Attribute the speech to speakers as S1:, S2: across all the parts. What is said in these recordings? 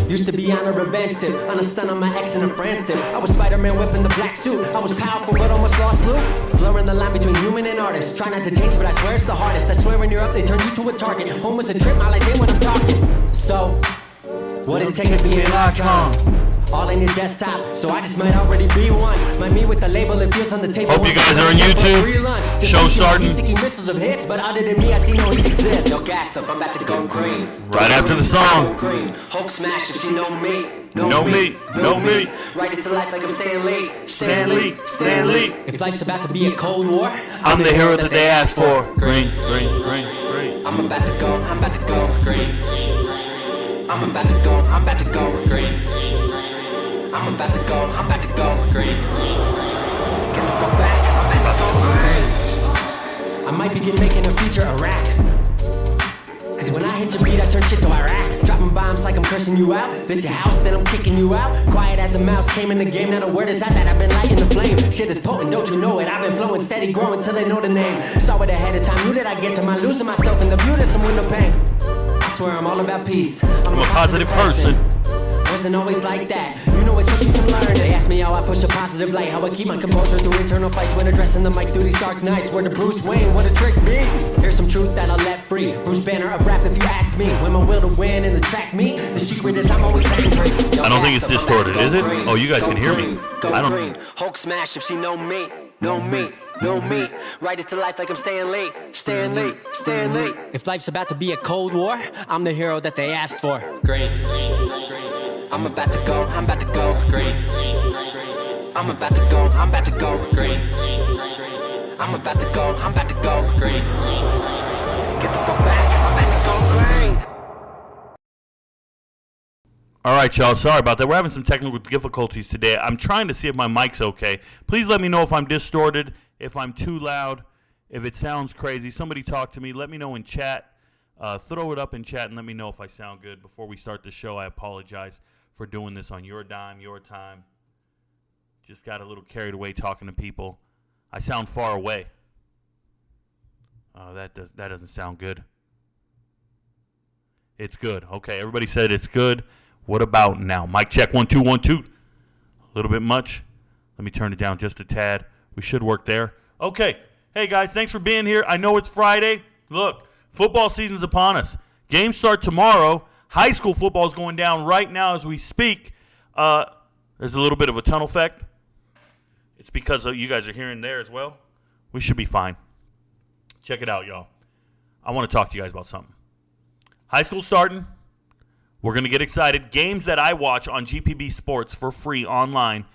S1: Used to be on a revenge tip, on a stunt on my ex and a friend's tip. I was Spider-Man whipping the black suit. I was powerful but almost lost Luke. Blurring the line between human and artist. Try not to change, but I swear it's the hardest. I swear when you're up, they turn you to a target. Home was a trip, my life ain't when I'm talking. So, what it take to be an icon? All in your desktop, so I just might already be one. My me with the label, it feels on the table.
S2: Hope you guys are on YouTube. Show starting.
S1: Seeking missiles of hits, but other than me, I see no heat exist. Yo, gassed up, I'm about to go green.
S2: Right after the song.
S1: Hulk smash if she know me.
S2: No me.
S1: Right into life like I'm Stan Lee.
S2: Stan Lee.
S1: If life's about to be a Cold War,
S2: I'm the hero that they asked for. Green.
S1: I'm about to go green. I'm about to go green. I'm about to go green. Get the fuck back, I'm about to go green. I might begin making a feature Iraq. Cause when I hit your beat, I turn shit to Iraq. Dropping bombs like I'm cursing you out. This your house, then I'm kicking you out. Quiet as a mouse, came in the game, not a word is out that I've been lighting the flame. Shit is potent, don't you know it? I've been flowing, steady growing till they know the name. Saw it ahead of time, knew that I get to my losing myself in the view that's some window pain. I swear I'm all about peace. I'm a
S2: positive person.
S1: Wasn't always like that. You know it took me some learning. They asked me how I push a positive light, how I keep my composure through internal fights when addressing the mic through these dark nights. Where the Bruce Wayne, what a trick me. Here's some truth that I'll let free. Bruce Banner of rap if you ask me. When my will to win and the track me, the secret is I'm always angry.
S2: I don't think it's distorted, is it? Oh, you guys can hear me. I don't.
S1: Hulk smash if she know me. Write it to life like I'm Stan Lee. If life's about to be a Cold War, I'm the hero that they asked for. Green. I'm about to go green. I'm about to go green. I'm about to go green. Get the fuck back, I'm about to go green.
S2: All right, y'all. Sorry about that. We're having some technical difficulties today. I'm trying to see if my mic's okay. Please let me know if I'm distorted, if I'm too loud, if it sounds crazy. Somebody talk to me. Let me know in chat. Throw it up in chat and let me know if I sound good. Before we start the show, I apologize for doing this on your dime, your time. Just got a little carried away talking to people. I sound far away. That doesn't sound good. It's good. Okay, everybody said it's good. What about now? Mic check, 1 2 1 2. A little bit much. Let me turn it down just a tad. We should work there. Okay. Hey guys, thanks for being here. I know it's Friday. Look, football season's upon us. Games start tomorrow. High school football is going down right now as we speak. There's a little bit of a tunnel effect. It's because you guys are hearing there as well. We should be fine. Check it out, y'all. I want to talk to you guys about something. High school starting. We're going to get excited. Games that I watch on GPB Sports for free online,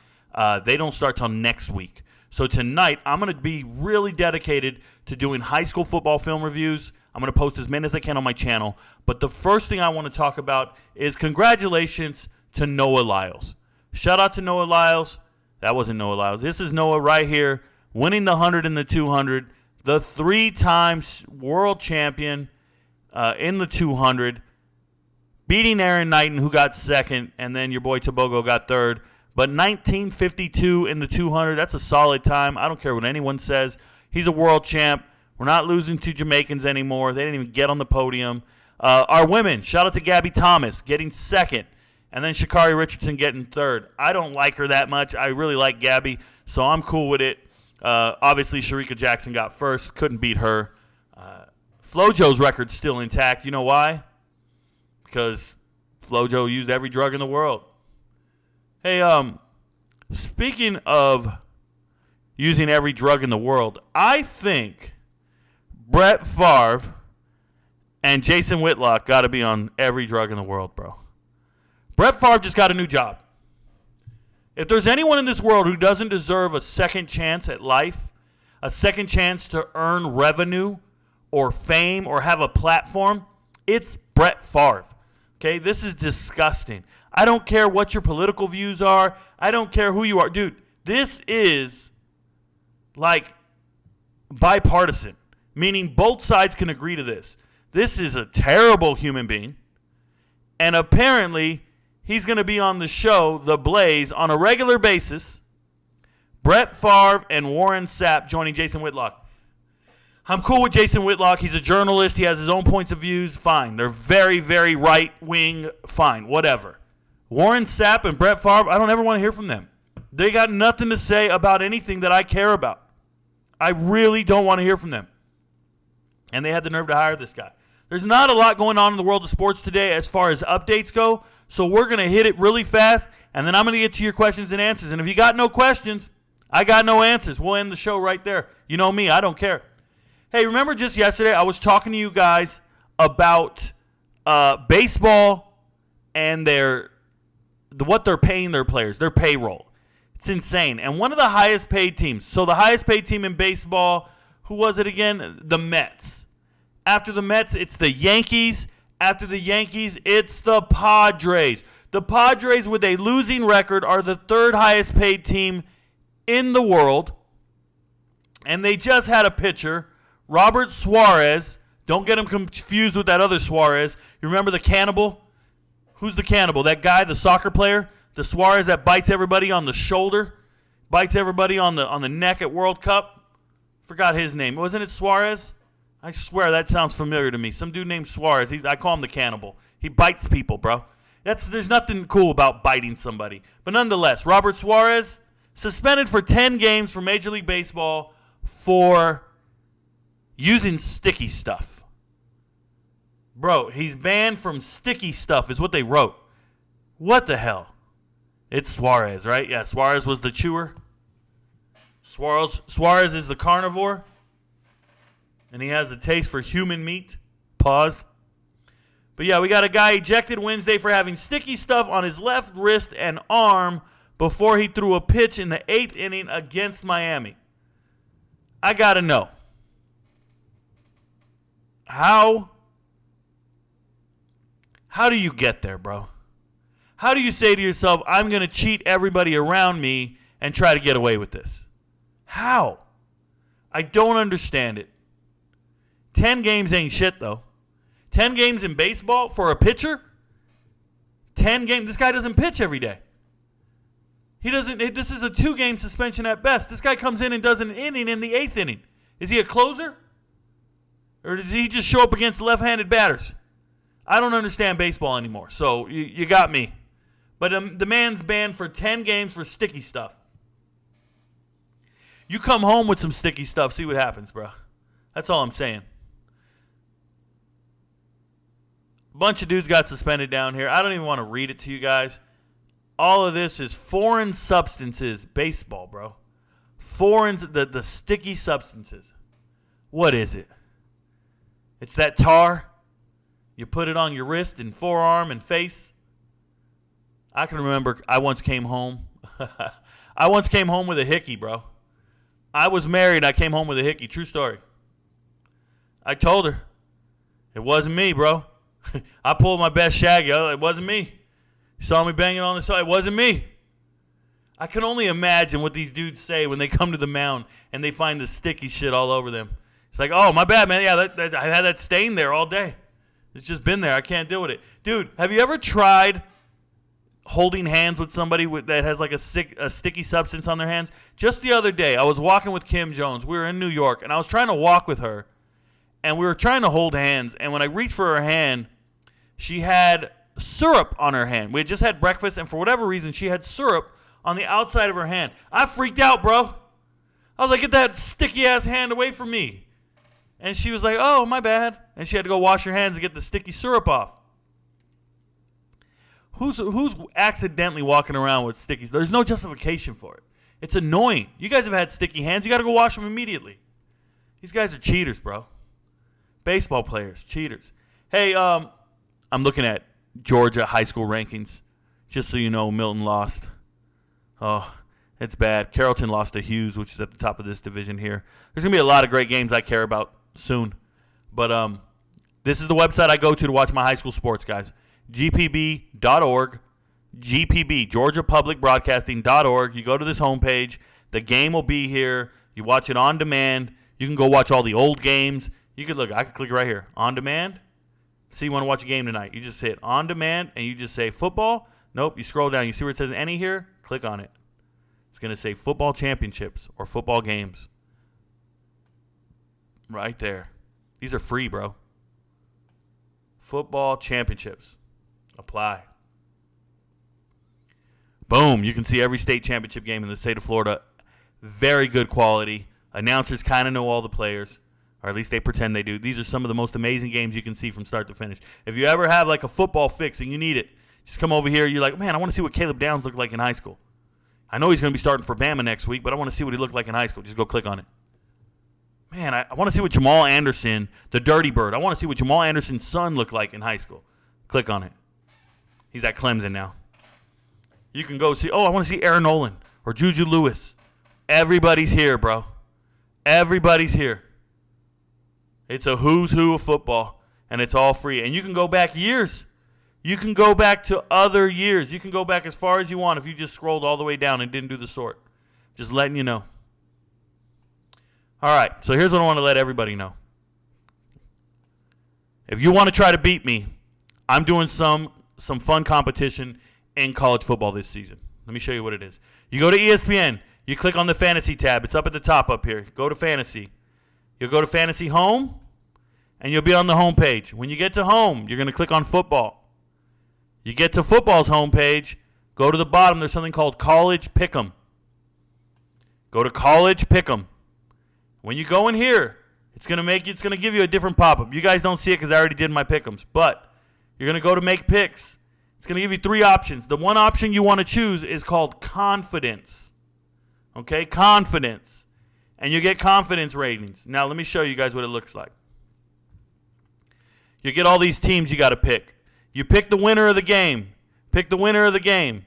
S2: they don't start till next week. So tonight, I'm going to be really dedicated to doing high school football film reviews. I'm going to post as many as I can on my channel. But the first thing I want to talk about is congratulations to Noah Lyles. Shout out to Noah Lyles. That wasn't Noah Lyles. This is Noah right here, winning the 100 and the 200, the 3-time world champion in the 200, beating Aaron Knighton, who got second, and then your boy Tobogo got third. But 1952 in the 200, that's a solid time. I don't care what anyone says. He's a world champ. We're not losing to Jamaicans anymore. They didn't even get on the podium. Our women, shout out to Gabby Thomas, getting second. And then Sha'Carri Richardson getting third. I don't like her that much. I really like Gabby, so I'm cool with it. Obviously, Sharika Jackson got first. Couldn't beat her. Flojo's record's still intact. You know why? Because Flojo used every drug in the world. Hey, speaking of using every drug in the world, I think Brett Favre and Jason Whitlock got to be on every drug in the world, bro. Brett Favre just got a new job. If there's anyone in this world who doesn't deserve a second chance at life, a second chance to earn revenue or fame or have a platform, it's Brett Favre. Okay, this is disgusting. I don't care what your political views are. I don't care who you are. Dude, this is like bipartisan, meaning both sides can agree to this. This is a terrible human being. And apparently, he's going to be on the show, The Blaze, on a regular basis. Brett Favre and Warren Sapp joining Jason Whitlock. I'm cool with Jason Whitlock. He's a journalist. He has his own points of views. Fine. They're very, very right-wing. Fine. Whatever. Warren Sapp and Brett Favre, I don't ever want to hear from them. They got nothing to say about anything that I care about. I really don't want to hear from them. And they had the nerve to hire this guy. There's not a lot going on in the world of sports today as far as updates go, so we're going to hit it really fast, and then I'm going to get to your questions and answers. And if you got no questions, I got no answers. We'll end the show right there. You know me, I don't care. Hey, remember just yesterday I was talking to you guys about baseball and what they're paying their players, their payroll. It's insane. And one of the highest paid teams, so the highest paid team in baseball, who was it again? The Mets. After the Mets, it's the Yankees. After the Yankees, it's the Padres. The Padres, with a losing record, are the third highest paid team in the world. And they just had a pitcher, Robert Suarez. Don't get him confused with that other Suarez. You remember the cannibal? Who's the cannibal? That guy, the soccer player? The Suarez that bites everybody on the shoulder? Bites everybody on the neck at World Cup? Forgot his name. Wasn't it Suarez? I swear that sounds familiar to me. Some dude named Suarez. I call him the cannibal. He bites people, bro. There's nothing cool about biting somebody. But nonetheless, Robert Suarez suspended for 10 games for Major League Baseball for using sticky stuff. Bro, he's banned from sticky stuff is what they wrote. What the hell? It's Suarez, right? Yeah, Suarez was the chewer. Suarez is the carnivore. And he has a taste for human meat. Pause. But yeah, we got a guy ejected Wednesday for having sticky stuff on his left wrist and arm before he threw a pitch in the 8th inning against Miami. I got to know. How do you get there, bro? How do you say to yourself, I'm going to cheat everybody around me and try to get away with this? How? I don't understand it. 10 games ain't shit, though. 10 games in baseball for a pitcher? 10 games. This guy doesn't pitch every day. He doesn't. This is a 2-game suspension at best. This guy comes in and does an inning in the 8th inning. Is he a closer? Or does he just show up against left-handed batters? I don't understand baseball anymore, so you got me. But the man's banned for 10 games for sticky stuff. You come home with some sticky stuff, see what happens, bro. That's all I'm saying. A bunch of dudes got suspended down here. I don't even want to read it to you guys. All of this is foreign substances baseball, bro. The sticky substances. What is it? It's that tar. You put it on your wrist and forearm and face. I can remember I once came home. I once came home with a hickey, bro. I was married. I came home with a hickey. True story. I told her. It wasn't me, bro. I pulled my best shaggy. It wasn't me. You saw me banging on the side. It wasn't me. I can only imagine what these dudes say when they come to the mound and they find the sticky shit all over them. It's like, oh, my bad, man. Yeah, I had that stain there all day. It's just been there. I can't deal with it. Dude, have you ever tried holding hands with somebody that has like a sticky substance on their hands? Just the other day, I was walking with Kim Jones. We were in New York, and I was trying to walk with her, and we were trying to hold hands. And when I reached for her hand, she had syrup on her hand. We had just had breakfast, and for whatever reason, she had syrup on the outside of her hand. I freaked out, bro. I was like, get that sticky-ass hand away from me. And she was like, oh, my bad. And she had to go wash her hands and get the sticky syrup off. Who's accidentally walking around with stickies? There's no justification for it. It's annoying. You guys have had sticky hands. You got to go wash them immediately. These guys are cheaters, bro. Baseball players, cheaters. Hey, I'm looking at Georgia high school rankings. Just so you know, Milton lost. Oh, it's bad. Carrollton lost to Hughes, which is at the top of this division here. There's going to be a lot of great games I care about soon. But this is the website I go to watch my high school sports, guys. gpb.org. GPB, Georgia Public Broadcasting.org. You go to this homepage. The game will be here. You watch it on demand. You can go watch all the old games. You can look. I can click right here. On demand. See, you want to watch a game tonight. You just hit on demand, and you just say football. Nope. You scroll down. You see where it says any here? Click on it. It's going to say football championships or football games. Right there. These are free, bro. Football championships. Apply. Boom. You can see every state championship game in the state of Florida. Very good quality. Announcers kind of know all the players, or at least they pretend they do. These are some of the most amazing games you can see from start to finish. If you ever have like a football fix and you need it, just come over here. You're like, man, I want to see what Caleb Downs looked like in high school. I know he's going to be starting for Bama next week, but I want to see what he looked like in high school. Just go click on it. Man, I want to see what Jamal Anderson, the Dirty Bird, I want to see what Jamal Anderson's son looked like in high school. Click on it. He's at Clemson now. You can go see, I want to see Aaron Nolan or Juju Lewis. Everybody's here, bro. Everybody's here. It's a who's who of football, and it's all free. And you can go back years. You can go back to other years. You can go back as far as you want if you just scrolled all the way down and didn't do the sort. Just letting you know. All right, so here's what I want to let everybody know. If you want to try to beat me, I'm doing some fun competition in college football this season. Let me show you what it is. You go to ESPN. You click on the fantasy tab. It's up at the top up here. Go to fantasy. You'll go to fantasy home, and you'll be on the home page. When you get to home, you're going to click on football. You get to football's home page. Go to the bottom. There's something called College Pick'em. Go to College Pick'em. When you go in here, it's going to give you a different pop-up. You guys don't see it because I already did my pick'ems, but you're going to go to make picks. It's going to give you 3 options. The one option you want to choose is called confidence. Okay, confidence. And you get confidence ratings. Now, let me show you guys what it looks like. You get all these teams you got to pick. You pick the winner of the game. Pick the winner of the game.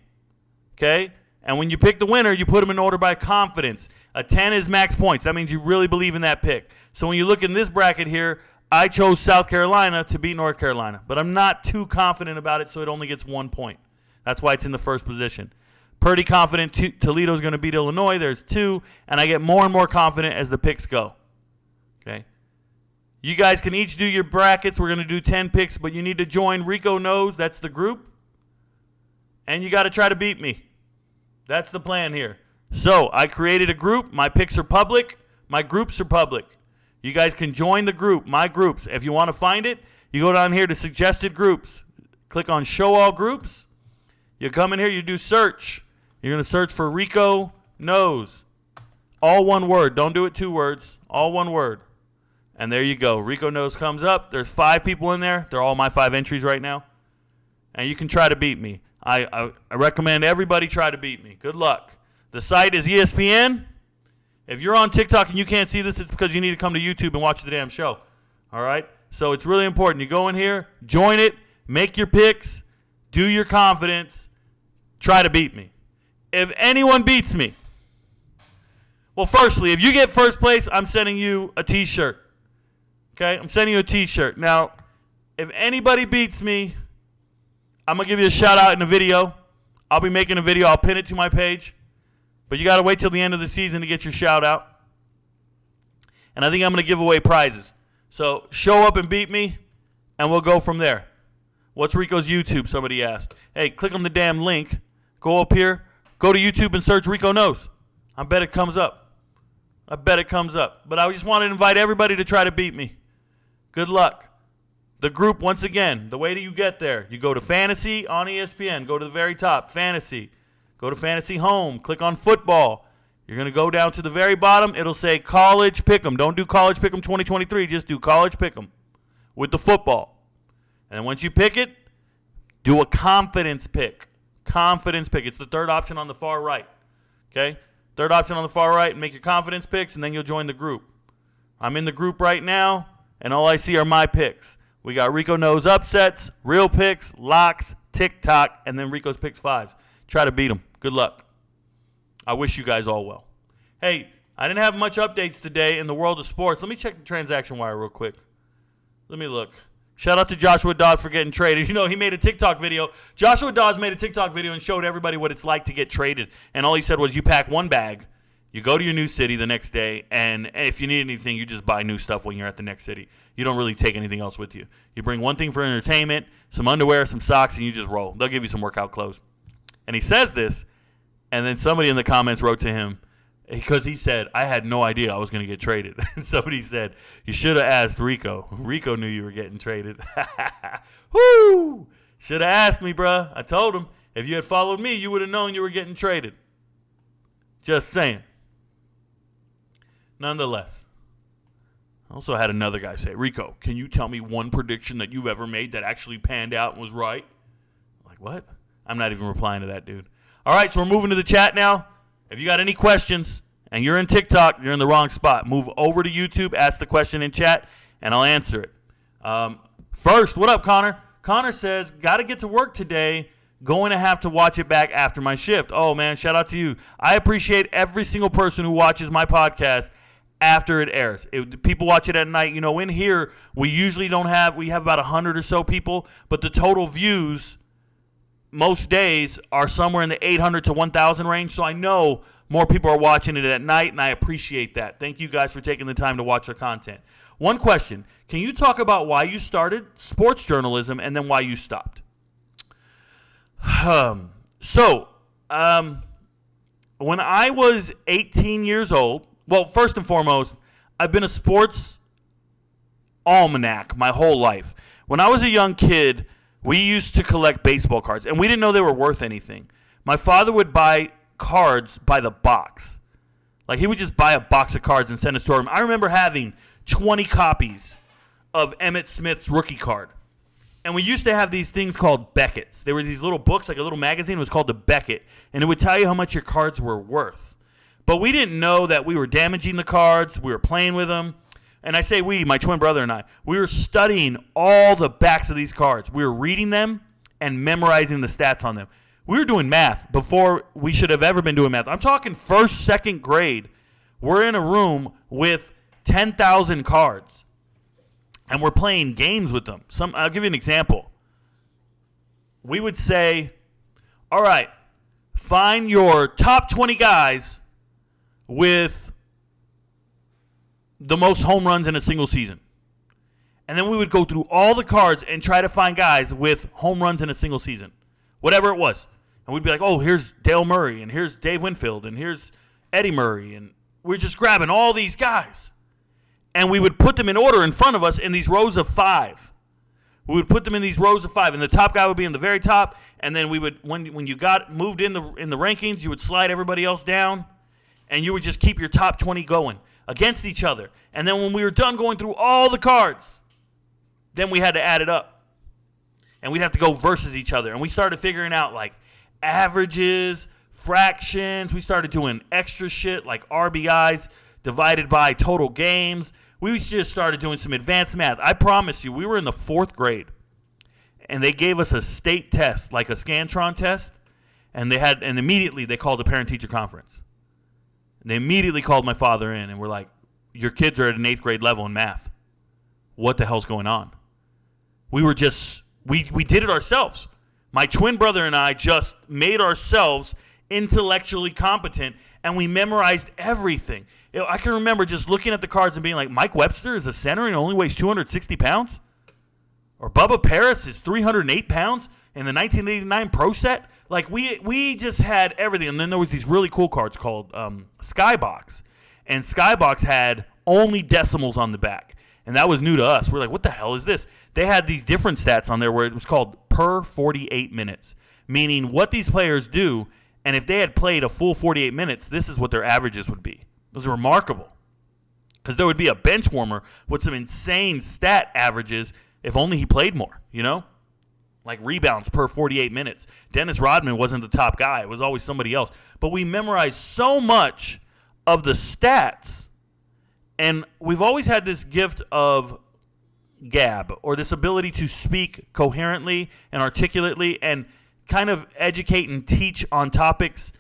S2: Okay? And when you pick the winner, you put them in order by confidence. A 10 is max points. That means you really believe in that pick. So when you look in this bracket here, I chose South Carolina to beat North Carolina. But I'm not too confident about it, so it only gets 1 point. That's why it's in the first position. Pretty confident Toledo's going to beat Illinois. There's 2. And I get more and more confident as the picks go. Okay? You guys can each do your brackets. We're going to do 10 picks, but you need to join Rico Knows. That's the group. And you got to try to beat me. That's the plan here. So I created a group. My picks are public. My groups are public. You guys can join the group, my groups. If you want to find it, you go down here to suggested groups. Click on show all groups. You come in here, you do search. You're going to search for Rico Knows. All one word. Don't do it 2 words. All one word. And there you go. Rico Knows comes up. There's 5 people in there. They're all my 5 entries right now. And you can try to beat me. I recommend everybody try to beat me. Good luck. The site is ESPN. If you're on TikTok and you can't see this, it's because you need to come to YouTube and watch the damn show. All right? So it's really important. You go in here, join it, make your picks, do your confidence, try to beat me. If anyone beats me, well, firstly, if you get first place, I'm sending you a T-shirt. Okay? I'm sending you a T-shirt. Now, if anybody beats me, I'm going to give you a shout-out in the video. I'll be making a video. I'll pin it to my page. But you got to wait till the end of the season to get your shout-out. And I think I'm going to give away prizes. So show up and beat me, and we'll go from there. What's Rico's YouTube? Somebody asked. Hey, click on the damn link. Go up here. Go to YouTube and search Rico Knows. I bet it comes up. But I just want to invite everybody to try to beat me. Good luck. The group, once again, the way that you get there, you go to Fantasy on ESPN. Go to the very top, Fantasy. Go to Fantasy Home. Click on Football. You're going to go down to the very bottom. It'll say College Pick'em. Don't do College Pick'em 2023. Just do College Pick'em with the football. And once you pick it, do a confidence pick. Confidence pick. It's the 3rd option on the far right. Okay? 3rd option on the far right. Make your confidence picks, and then you'll join the group. I'm in the group right now, and all I see are my picks. We got Rico Knows upsets, real picks, locks, TikTok, and then Rico's picks 5s. Try to beat them. Good luck. I wish you guys all well. Hey, I didn't have much updates today in the world of sports. Let me check the transaction wire real quick. Let me look. Shout out to Joshua Dodds for getting traded. You know, he made a TikTok video. Joshua Dodds made a TikTok video and showed everybody what it's like to get traded. And all he said was, you pack 1 bag, you go to your new city the next day, and if you need anything, you just buy new stuff when you're at the next city. You don't really take anything else with you. You bring one thing for entertainment, some underwear, some socks, and you just roll. They'll give you some workout clothes. And he says this, and then somebody in the comments wrote to him, because he said, I had no idea I was going to get traded. And somebody said, you should have asked Rico. Rico knew you were getting traded. Woo! Should have asked me, bruh. I told him, If you had followed me, you would have known you were getting traded. Just saying. Nonetheless, I also had another guy say, Rico, can you tell me one prediction that you've ever made that actually panned out and was right? I'm like, what? I'm not even replying to that, dude. All right, so we're moving to the chat now. If you got any questions and you're in TikTok, you're in the wrong spot. Move over to YouTube, ask the question in chat, and I'll answer it. First, what up, Connor? Connor says, got to get to work today. Going to have to watch it back after my shift. Oh, man, shout out to you. I appreciate every single person who watches my podcast after it airs. People watch it at night. You know, in here, we usually we have about 100 or so people, but the total views most days are somewhere in the 800 to 1,000 range. So I know more people are watching it at night, and I appreciate that. Thank you guys for taking the time to watch our content. One question. Can you talk about why you started sports journalism and then why you stopped? When I was 18 years old, well, first and foremost, I've been a sports almanac my whole life. When I was a young kid, we used to collect baseball cards, and we didn't know they were worth anything. My father would buy cards by the box. Like, he would just buy a box of cards and send us to him. I remember having 20 copies of Emmitt Smith's rookie card. And we used to have these things called Beckett's. They were these little books, like a little magazine. It was called the Beckett, and it would tell you how much your cards were worth. But we didn't know that we were damaging the cards. We were playing with them. And I say we, my twin brother and I, we were studying all the backs of these cards. We were reading them and memorizing the stats on them. We were doing math before we should have ever been doing math. I'm talking first, second grade. We're in a room with 10,000 cards, and we're playing games with them. I'll give you an example. We would say, all right, find your top 20 guys with the most home runs in a single season. And then we would go through all the cards and try to find guys with home runs in a single season, whatever it was. And we'd be like, oh, here's Dale Murray, and here's Dave Winfield, and here's Eddie Murray. And we're just grabbing all these guys. And we would put them in order in front of us in these rows of 5. We would put them in these rows of 5, and the top guy would be in the very top. And then we would, when you got moved in the rankings, you would slide everybody else down, and you would just keep your top 20 going against each other. And then when we were done going through all the cards, then we had to add it up. And we'd have to go versus each other. And we started figuring out, like, averages, fractions. We started doing extra shit like RBIs divided by total games. We just started doing some advanced math. I promise you, we were in the 4th grade, and they gave us a state test, like a Scantron test, and immediately they called a parent-teacher conference. And they immediately called my father in, and were like, your kids are at an 8th grade level in math. What the hell's going on? We were just, we did it ourselves. My twin brother and I just made ourselves intellectually competent, and we memorized everything. I can remember just looking at the cards and being like, Mike Webster is a center and only weighs 260 pounds? Or Bubba Paris is 308 pounds in the 1989 Pro Set? Like, we just had everything. And then there was these really cool cards called Skybox. And Skybox had only decimals on the back. And that was new to us. We're like, what the hell is this? They had these different stats on there where it was called per 48 minutes, meaning what these players do, and if they had played a full 48 minutes, this is what their averages would be. It was remarkable, because there would be a bench warmer with some insane stat averages if only he played more, you know? Like rebounds per 48 minutes. Dennis Rodman wasn't the top guy. It was always somebody else. But we memorized so much of the stats, and we've always had this gift of gab, or this ability to speak coherently and articulately and kind of educate and teach on topics.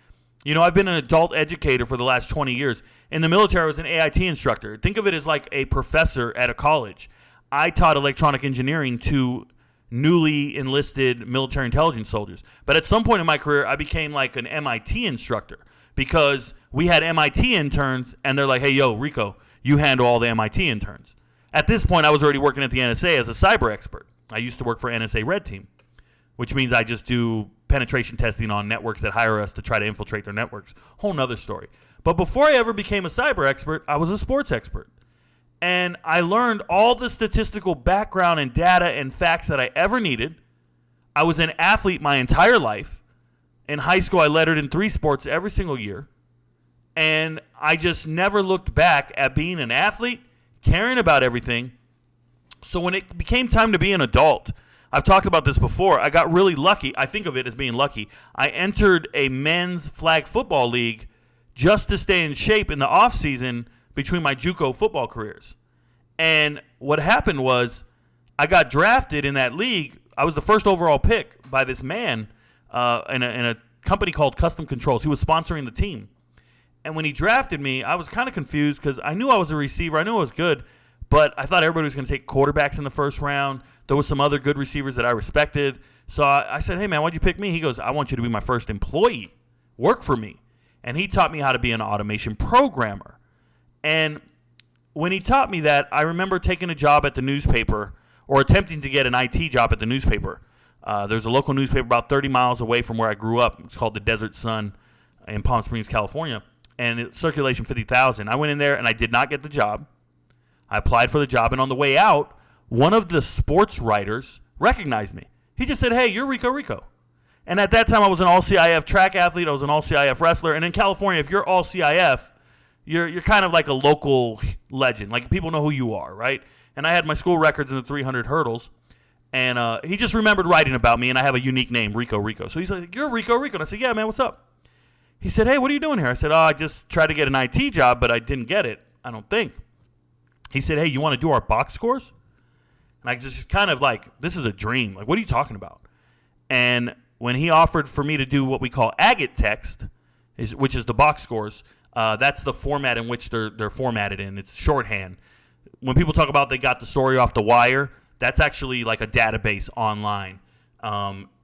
S2: You know, I've been an adult educator for the last 20 years. In the military, I was an AIT instructor. Think of it as like a professor at a college. I taught electronic engineering to newly enlisted military intelligence soldiers. But at some point in my career, I became like an MIT instructor, because we had MIT interns, and they're like, hey, yo, Rico, you handle all the MIT interns. At this point, I was already working at the NSA as a cyber expert. I used to work for NSA Red Team, which means I just do penetration testing on networks that hire us to try to infiltrate their networks. Whole nother story. But before I ever became a cyber expert, I was a sports expert. And I learned all the statistical background and data and facts that I ever needed. I was an athlete my entire life. In high school, I lettered in 3 sports every single year. And I just never looked back at being an athlete, caring about everything. So when it became time to be an adult, I've talked about this before, I got really lucky. I think of it as being lucky. I entered a men's flag football league just to stay in shape in the off season between my JUCO football careers. And what happened was I got drafted in that league. I was the first overall pick by this man in a company called Custom Controls. He was sponsoring the team. And when he drafted me, I was kind of confused because I knew I was a receiver. I knew I was good, but I thought everybody was going to take quarterbacks in the first round. There were some other good receivers that I respected. So I said, hey, man, why'd you pick me? He goes, I want you to be my first employee. Work for me. And he taught me how to be an automation programmer. And when he taught me that, I remember taking a job at the newspaper or attempting to get an IT job at the newspaper. There's a local newspaper about 30 miles away from where I grew up. It's called the Desert Sun in Palm Springs, California. And it's circulation 50,000. I went in there and I did not get the job. I applied for the job, and on the way out, one of the sports writers recognized me. He just said, hey, you're Rico. And at that time, I was an all-CIF track athlete. I was an all-CIF wrestler. And in California, if you're all-CIF, you're kind of like a local legend. Like, people know who you are, right? And I had my school records in the 300 hurdles. And he just remembered writing about me, and I have a unique name, Rico. So he's like, you're Rico. And I said, yeah, man, what's up? He said, hey, what are you doing here? I said, I just tried to get an IT job, but I didn't get it, I don't think. He said, hey, you want to do our box scores? And I just kind of like, this is a dream. Like, what are you talking about? And when he offered for me to do what we call agate text, which is the box scores, that's the format in which they're formatted in. It's shorthand. When people talk about they got the story off the wire, that's actually like a database online.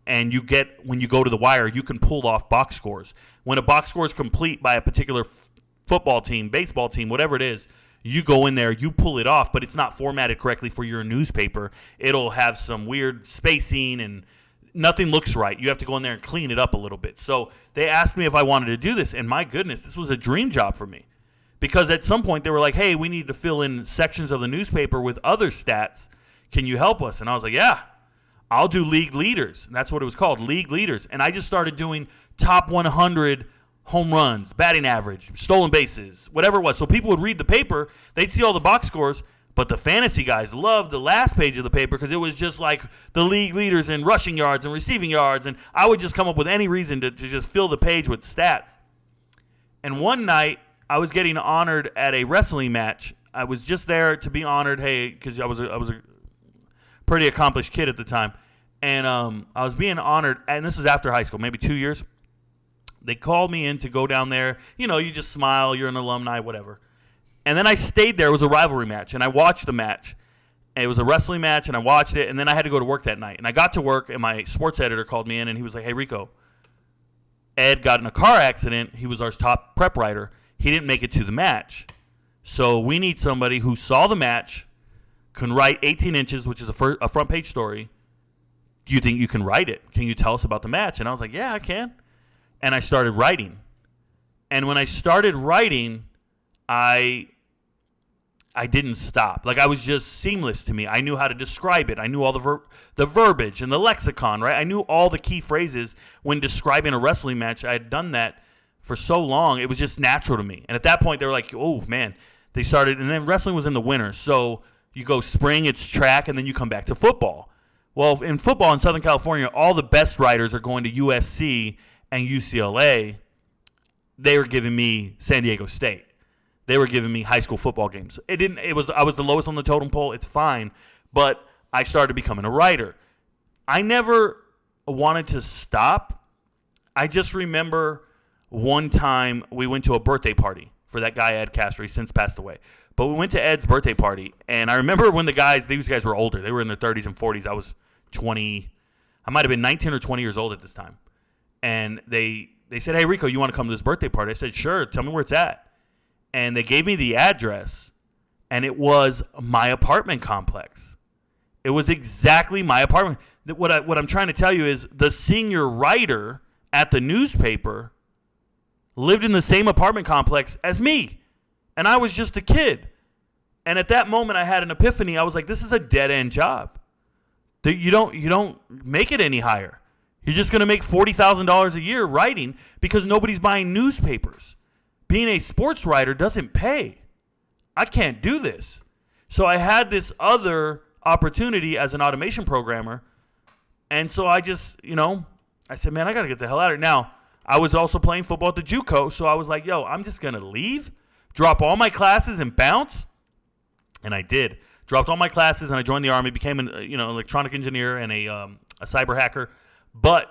S2: And you get, when you go to the wire, you can pull off box scores. When a box score is complete by a particular football team, baseball team, whatever it is, you go in there, you pull it off, but it's not formatted correctly for your newspaper. It'll have some weird spacing and nothing looks right. You have to go in there and clean it up a little bit. So they asked me if I wanted to do this, and my goodness, this was a dream job for me. Because at some point they were like, hey, we need to fill in sections of the newspaper with other stats. Can you help us? And I was like, yeah. I'll do league leaders. And that's what it was called, league leaders. And I just started doing top 100 home runs, batting average, stolen bases, whatever it was. So people would read the paper, they'd see all the box scores, but the fantasy guys loved the last page of the paper because it was just like the league leaders in rushing yards and receiving yards. And I would just come up with any reason to just fill the page with stats. And one night, I was getting honored at a wrestling match. I was just there to be honored, hey, because I was a pretty accomplished kid at the time. And I was being honored, and this is after high school, maybe 2 years. They called me in to go down there. You know, you just smile, you're an alumni, whatever. And then I stayed there. It was a rivalry match, and I watched the match. And it was a wrestling match, and I watched it, and then I had to go to work that night. And I got to work, and my sports editor called me in, and he was like, hey, Rico, Ed got in a car accident. He was our top prep writer. He didn't make it to the match. So we need somebody who saw the match, can write 18 inches, which is a front page story. Do you think you can write it? Can you tell us about the match? And I was like, yeah, I can. And I started writing. And when I started writing, I didn't stop. Like, I was just seamless to me. I knew how to describe it. I knew all the verbiage and the lexicon, right? I knew all the key phrases when describing a wrestling match. I had done that for so long. It was just natural to me. And at that point, they were like, oh, man. They started, and then wrestling was in the winter. So you go spring, it's track, and then you come back to football. Well, in football in Southern California, all the best writers are going to USC and UCLA. They were giving me San Diego State. They were giving me high school football games. I was the lowest on the totem pole. It's fine, but I started becoming a writer. I never wanted to stop. I just remember one time we went to a birthday party for that guy Ed Castro. He's since passed away. But we went to Ed's birthday party, and I remember when these guys were older. They were in their 30s and 40s. I was 20. I might have been 19 or 20 years old at this time. And they said, hey, Rico, you want to come to this birthday party? I said, sure. Tell me where it's at. And they gave me the address, and it was my apartment complex. It was exactly my apartment. What I'm trying to tell you is the senior writer at the newspaper lived in the same apartment complex as me. And I was just a kid. And at that moment, I had an epiphany. I was like, this is a dead-end job. You don't make it any higher. You're just going to make $40,000 a year writing because nobody's buying newspapers. Being a sports writer doesn't pay. I can't do this. So I had this other opportunity as an automation programmer. And so I just, I said, man, I got to get the hell out of here. Now, I was also playing football at the JUCO. So I was like, yo, I'm just going to leave, drop all my classes and bounce. And I did. Dropped all my classes and I joined the Army, became an electronic engineer and a cyber hacker. But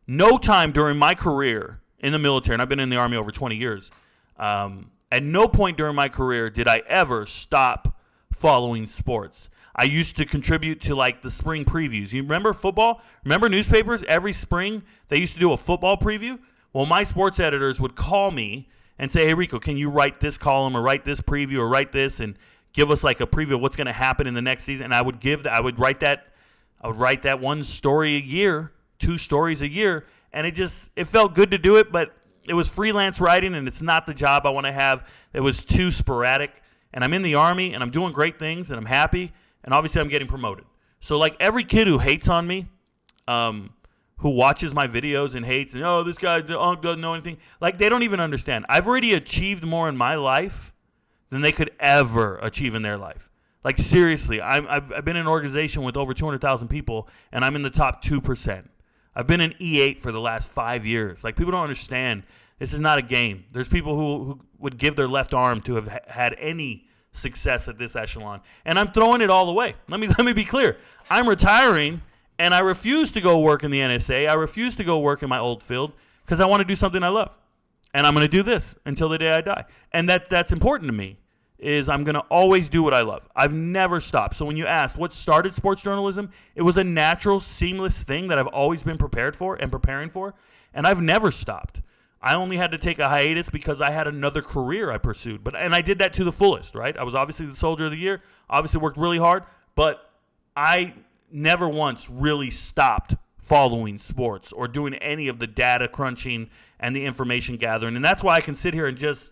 S2: no time during my career in the military, and I've been in the Army over 20 years, at no point during my career did I ever stop following sports. I used to contribute to like the spring previews. You remember football? Remember newspapers? Every spring they used to do a football preview. Well, my sports editors would call me and say, hey, Rico, can you write this column or write this preview or write this and give us like a preview of what's going to happen in the next season? And I would write that one story a year, 2 stories a year, and it felt good to do it, but it was freelance writing, and it's not the job I want to have. It was too sporadic, and I'm in the Army, and I'm doing great things, and I'm happy, and obviously I'm getting promoted. So like every kid who hates on me, who watches my videos and hates, and this guy doesn't know anything, like they don't even understand. I've already achieved more in my life than they could ever achieve in their life. Like seriously, I've been in an organization with over 200,000 people, and I'm in the top 2%. I've been in E8 for the last 5 years. Like, people don't understand. This is not a game. There's people who would give their left arm to have had any success at this echelon. And I'm throwing it all away. Let me be clear. I'm retiring, and I refuse to go work in the NSA. I refuse to go work in my old field because I want to do something I love. And I'm going to do this until the day I die. And that's important to me. Is I'm going to always do what I love. I've never stopped. So when you asked what started sports journalism, it was a natural, seamless thing that I've always been prepared for and preparing for, and I've never stopped. I only had to take a hiatus because I had another career I pursued, and I did that to the fullest, right? I was obviously the Soldier of the Year, obviously worked really hard, but I never once really stopped following sports or doing any of the data crunching and the information gathering, and that's why I can sit here and just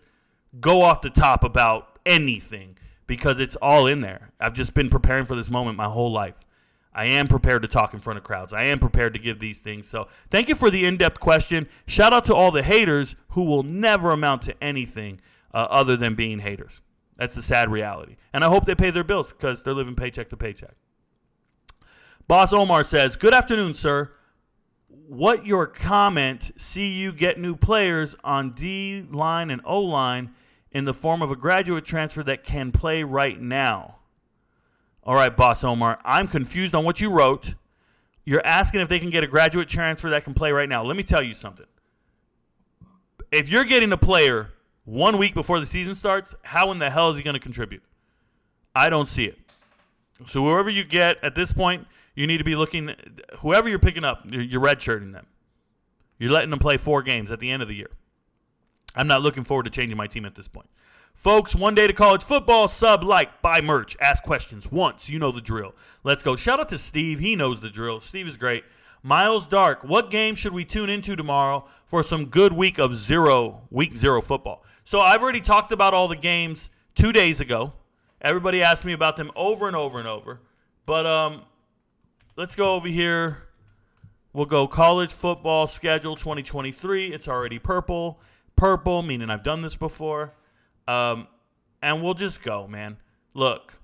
S2: go off the top about anything because it's all in there. I've just been preparing for this moment my whole life. I am prepared to talk in front of crowds. I am prepared to give these things. So thank you for the in-depth question. Shout out to all the haters who will never amount to anything other than being haters. That's the sad reality. And I hope they pay their bills because they're living paycheck to paycheck. Boss Omar says, good afternoon, sir. What your comment, see you get new players on D-line and O-line in the form of a graduate transfer that can play right now. All right, Boss Omar, I'm confused on what you wrote. You're asking if they can get a graduate transfer that can play right now. Let me tell you something. If you're getting a player 1 week before the season starts, how in the hell is he going to contribute? I don't see it. So whoever you get at this point, you need to be looking, whoever you're picking up, you're redshirting them. You're letting them play 4 games at the end of the year. I'm not looking forward to changing my team at this point. Folks, one day to college football, sub, like, buy merch, ask questions once. You know the drill. Let's go. Shout out to Steve. He knows the drill. Steve is great. Miles Dark, what game should we tune into tomorrow for some good week 0 football? So I've already talked about all the games 2 days ago. Everybody asked me about them over and over and over. But let's go over here. We'll go college football schedule 2023. It's already purple. Purple, meaning I've done this before. And we'll just go, man. Look,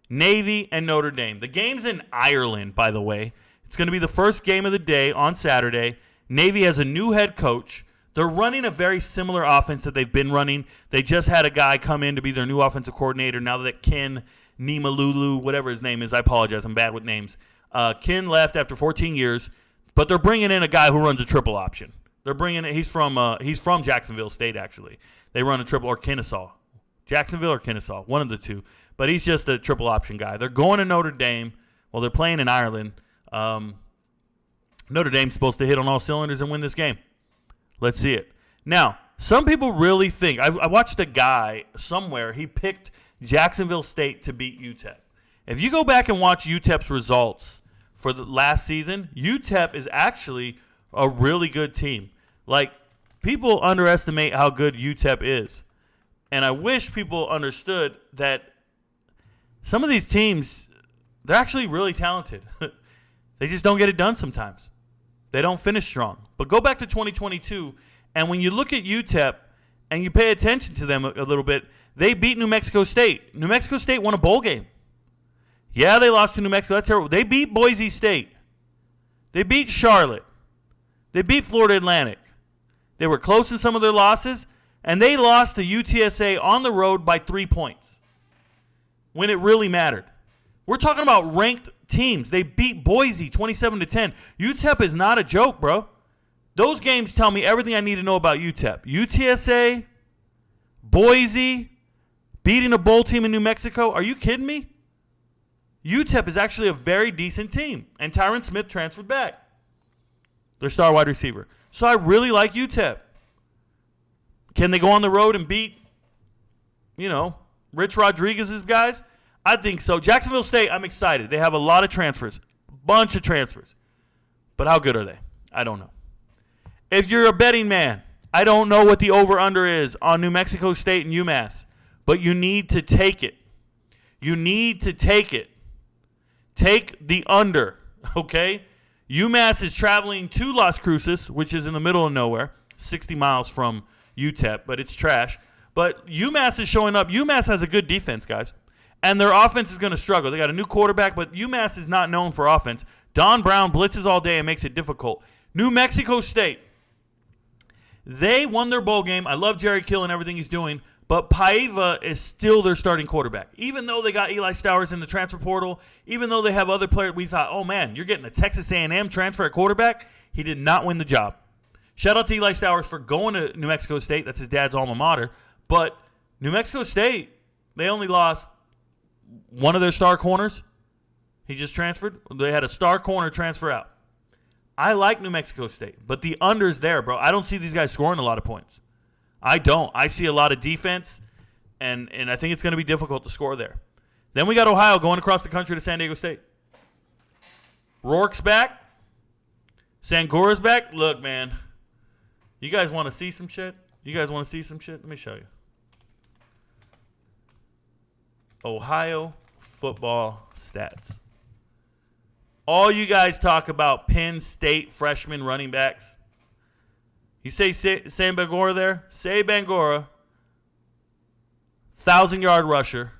S2: Navy and Notre Dame. The game's in Ireland, by the way. It's going to be the first game of the day on Saturday. Navy has a new head coach. They're running a very similar offense that they've been running. They just had a guy come in to be their new offensive coordinator now that Ken Nimalulu, whatever his name is, I apologize, I'm bad with names. Ken left after 14 years, but they're bringing in a guy who runs a triple option. They're bringing in, he's from Jacksonville State, actually. They run a triple, or Kennesaw. Jacksonville or Kennesaw, one of the two. But he's just a triple option guy. They're going to Notre Dame. Well, they're playing in Ireland. Notre Dame's supposed to hit on all cylinders and win this game. Let's see it. Now, some people really think, I watched a guy somewhere, he picked Jacksonville State to beat UTEP. If you go back and watch UTEP's results for the last season, UTEP is actually a really good team. Like, people underestimate how good UTEP is. And I wish people understood that some of these teams, they're actually really talented. They just don't get it done sometimes. They don't finish strong. But go back to 2022, and when you look at UTEP and you pay attention to them a little bit, they beat New Mexico State. New Mexico State won a bowl game. Yeah, they lost to New Mexico. That's terrible. They beat Boise State. They beat Charlotte. They beat Florida Atlantic. They were close in some of their losses, and they lost to UTSA on the road by 3 points when it really mattered. We're talking about ranked teams. They beat Boise 27-10. UTEP is not a joke, bro. Those games tell me everything I need to know about UTEP. UTSA, Boise, beating a bowl team in New Mexico. Are you kidding me? UTEP is actually a very decent team. And Tyron Smith transferred back, their star wide receiver. So I really like UTEP. Can they go on the road and beat, Rich Rodriguez's guys? I think so. Jacksonville State, I'm excited. They have a lot of transfers, bunch of transfers. But how good are they? I don't know. If you're a betting man, I don't know what the over-under is on New Mexico State and UMass, but you need to take it. You need to take it. Take the under, okay? UMass is traveling to Las Cruces, which is in the middle of nowhere, 60 miles from UTEP, but it's trash. But UMass is showing up. UMass has a good defense, guys. And their offense is going to struggle. They got a new quarterback, but UMass is not known for offense. Don Brown blitzes all day and makes it difficult. New Mexico State, they won their bowl game. I love Jerry Kill and everything he's doing, but Paiva is still their starting quarterback. Even though they got Eli Stowers in the transfer portal, even though they have other players, we thought, oh, man, you're getting a Texas A&M transfer at quarterback. He did not win the job. Shout out to Eli Stowers for going to New Mexico State. That's his dad's alma mater. But New Mexico State, they only lost one of their star corners. He just transferred. They had a star corner transfer out. I like New Mexico State, but the under's there, bro. I don't see these guys scoring a lot of points. I don't. I see a lot of defense, and I think it's going to be difficult to score there. Then we got Ohio going across the country to San Diego State. Rourke's back. Sangura's back. Look, man, you guys want to see some shit? Let me show you. Ohio football stats. All you guys talk about Penn State freshman running backs. You say Bangora there? Say Bangora, 1,000-yard rusher.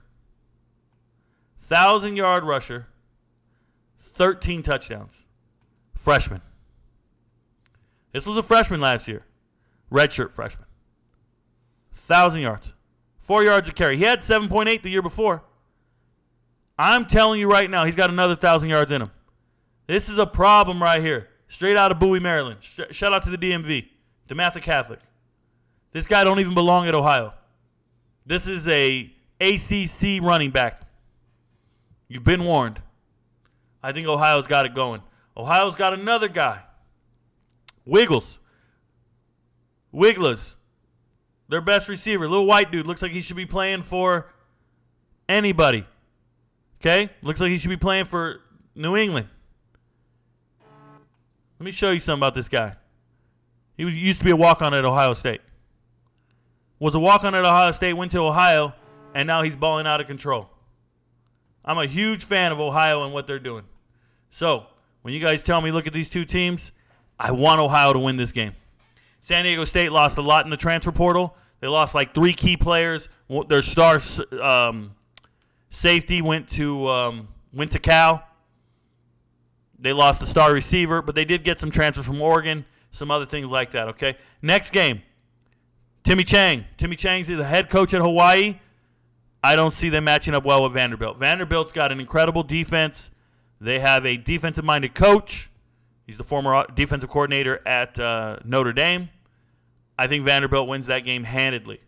S2: 1,000-yard rusher. 13 touchdowns. Freshman. This was a freshman last year. Redshirt freshman. 1,000 yards. 4 yards a carry. He had 7.8 the year before. I'm telling you right now, he's got another 1,000 yards in him. This is a problem right here. Straight out of Bowie, Maryland. Shout out to the DMV. DeMatha Catholic. This guy don't even belong at Ohio. This is a ACC running back. You've been warned. I think Ohio's got it going. Ohio's got another guy. Wigglers. Their best receiver. Little white dude. Looks like he should be playing for anybody. Okay? Looks like he should be playing for New England. Let me show you something about this guy. He used to be a walk-on at Ohio State. Was a walk-on at Ohio State, went to Ohio, and now he's balling out of control. I'm a huge fan of Ohio and what they're doing. So, when you guys tell me, look at these two teams, I want Ohio to win this game. San Diego State lost a lot in the transfer portal. They lost like 3 key players. Their star safety went to Cal. They lost the star receiver, but they did get some transfers from Oregon, some other things like that, okay? Next game, Timmy Chang. Timmy Chang's the head coach at Hawaii. I don't see them matching up well with Vanderbilt. Vanderbilt's got an incredible defense. They have a defensive-minded coach. He's the former defensive coordinator at Notre Dame. I think Vanderbilt wins that game handedly.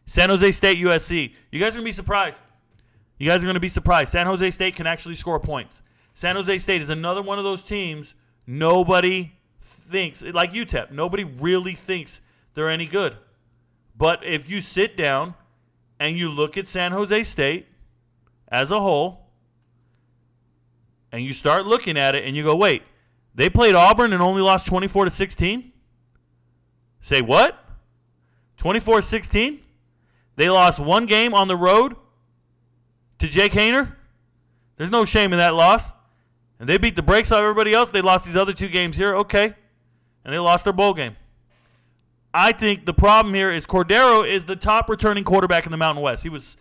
S2: San Jose State, USC. You guys are going to be surprised. San Jose State can actually score points. San Jose State is another one of those teams nobody thinks, like UTEP, nobody really thinks they're any good. But if you sit down and you look at San Jose State as a whole, and you start looking at it and you go, wait, they played Auburn and only lost 24-16? Say what? 24-16? They lost one game on the road to Jake Hayner? There's no shame in that loss. And they beat the brakes out of everybody else. They lost these other 2 games here. Okay. And they lost their bowl game. I think the problem here is Cordero is the top returning quarterback in the Mountain West. He was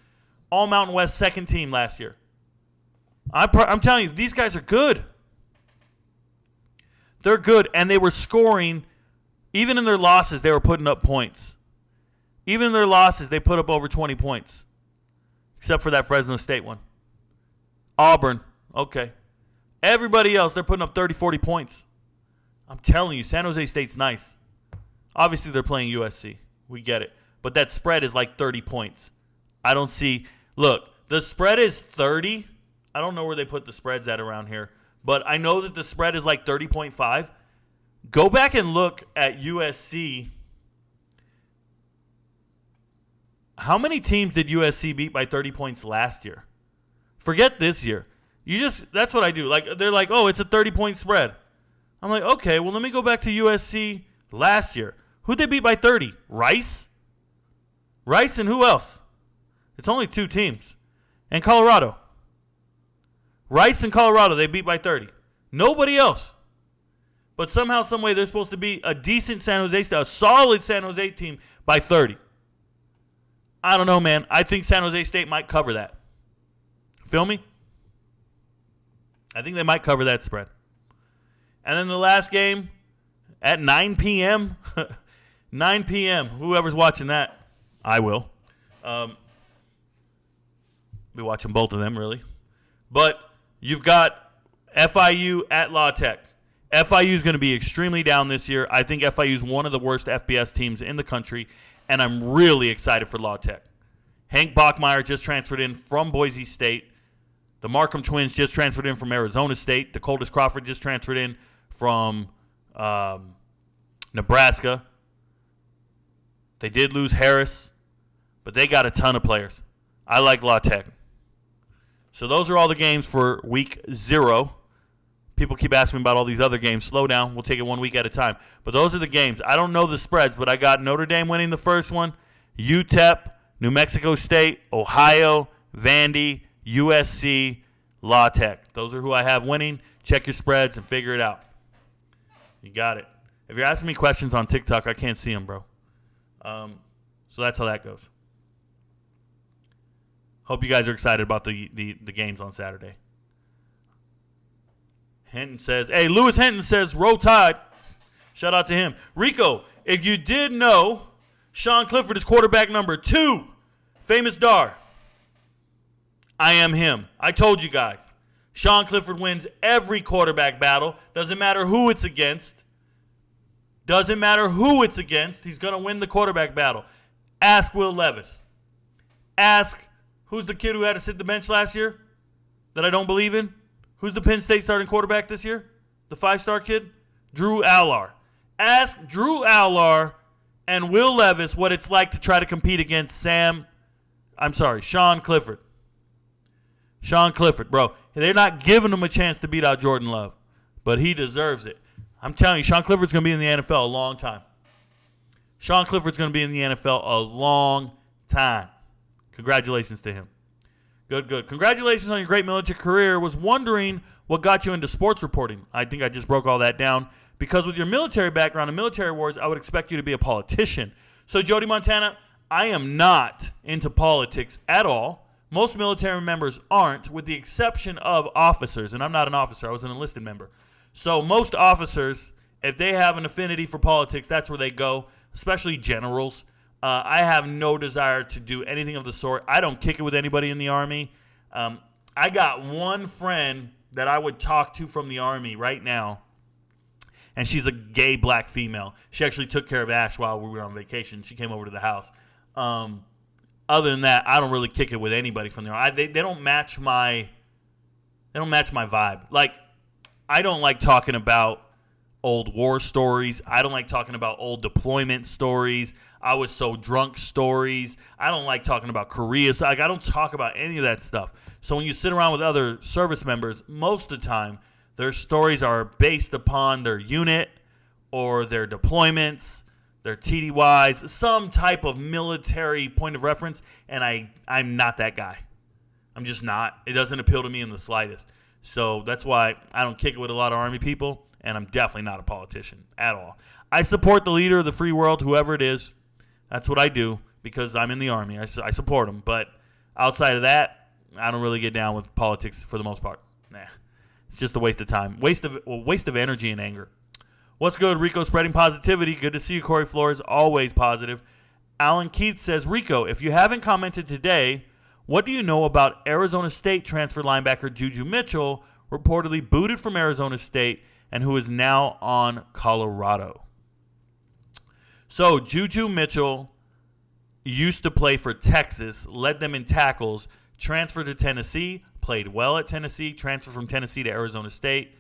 S2: all Mountain West second team last year. I'm telling you, these guys are good. They're good, and they were scoring. Even in their losses, they were putting up points. Even in their losses, they put up over 20 points. Except for that Fresno State one. Auburn, okay. Everybody else, they're putting up 30, 40 points. I'm telling you, San Jose State's nice. Obviously, they're playing USC. We get it. But that spread is like 30 points. I don't see. Look, the spread is 30. I don't know where they put the spreads at around here. But I know that the spread is like 30.5. Go back and look at USC. How many teams did USC beat by 30 points last year? Forget this year. That's what I do. Like they're like, oh, it's a 30-point spread. I'm like, okay, well, let me go back to USC last year. Who'd they beat by 30? Rice? Rice and who else? It's only 2 teams. And Colorado. Rice and Colorado, they beat by 30. Nobody else. But somehow, some way, they're supposed to be a decent San Jose State, a solid San Jose team by 30. I don't know, man. I think San Jose State might cover that. Feel me? I think they might cover that spread. And then the last game at 9 p.m. 9 p.m. Whoever's watching that, I will. Be watching both of them, really. But you've got FIU at La Tech. FIU is going to be extremely down this year. I think FIU is one of the worst FBS teams in the country, and I'm really excited for La Tech. Hank Bachmeier just transferred in from Boise State. The Markham twins just transferred in from Arizona State. Dakotas Crawford just transferred in from Nebraska. They did lose Harris, but they got a ton of players. I like La Tech. So those are all the games for week 0. People keep asking me about all these other games. Slow down. We'll take it 1 week at a time. But those are the games. I don't know the spreads, but I got Notre Dame winning the first one, UTEP, New Mexico State, Ohio, Vandy, USC, La Tech. Those are who I have winning. Check your spreads and figure it out. You got it. If you're asking me questions on TikTok, I can't see them, bro. So that's how that goes. Hope you guys are excited about the games on Saturday. Henton says, hey, Lewis Henton says, roll tide. Shout out to him. Rico, if you did know, Sean Clifford is quarterback number 2. Famous Dar. I am him. I told you guys. Sean Clifford wins every quarterback battle. Doesn't matter who it's against. Doesn't matter who it's against. He's going to win the quarterback battle. Ask Will Levis. Ask, who's the kid who had to sit the bench last year that I don't believe in? Who's the Penn State starting quarterback this year? The 5-star kid? Drew Allar. Ask Drew Allar and Will Levis what it's like to try to compete against Sean Clifford. Sean Clifford, bro. They're not giving him a chance to beat out Jordan Love, but he deserves it. I'm telling you, Sean Clifford's going to be in the NFL a long time. Sean Clifford's going to be in the NFL a long time. Congratulations to him. Good. Congratulations on your great military career. Was wondering what got you into sports reporting. I think I just broke all that down. Because with your military background and military awards, I would expect you to be a politician. So, Jody Montana, I am not into politics at all. Most military members aren't, with the exception of officers. And I'm not an officer. I was an enlisted member. So most officers, if they have an affinity for politics, that's where they go, especially generals. I have no desire to do anything of the sort. I don't kick it with anybody in the Army. I got one friend that I would talk to from the Army right now, and she's a gay black female. She actually took care of Ash while we were on vacation. She came over to the house. Other than that, I don't really kick it with anybody from the Army. They don't match my vibe. Like, I don't like talking about old war stories. I don't like talking about old deployment stories. I was so drunk stories. I don't like talking about Korea. Like, I don't talk about any of that stuff. So when you sit around with other service members, most of the time, their stories are based upon their unit or their deployments, their TDYs, some type of military point of reference, and I'm not that guy. I'm just not. It doesn't appeal to me in the slightest. So that's why I don't kick it with a lot of Army people, and I'm definitely not a politician at all. I support the leader of the free world, whoever it is. That's what I do because I'm in the Army. I support him. But outside of that, I don't really get down with politics for the most part. Nah. It's just a waste of time. Waste of energy and anger. What's good, Rico? Spreading positivity. Good to see you, Corey Flores. Always positive. Alan Keith says, Rico, if you haven't commented today, what do you know about Arizona State transfer linebacker Juju Mitchell, reportedly booted from Arizona State and who is now on Colorado? So Juju Mitchell used to play for Texas, led them in tackles, transferred to Tennessee, played well at Tennessee, transferred from Tennessee to Arizona State,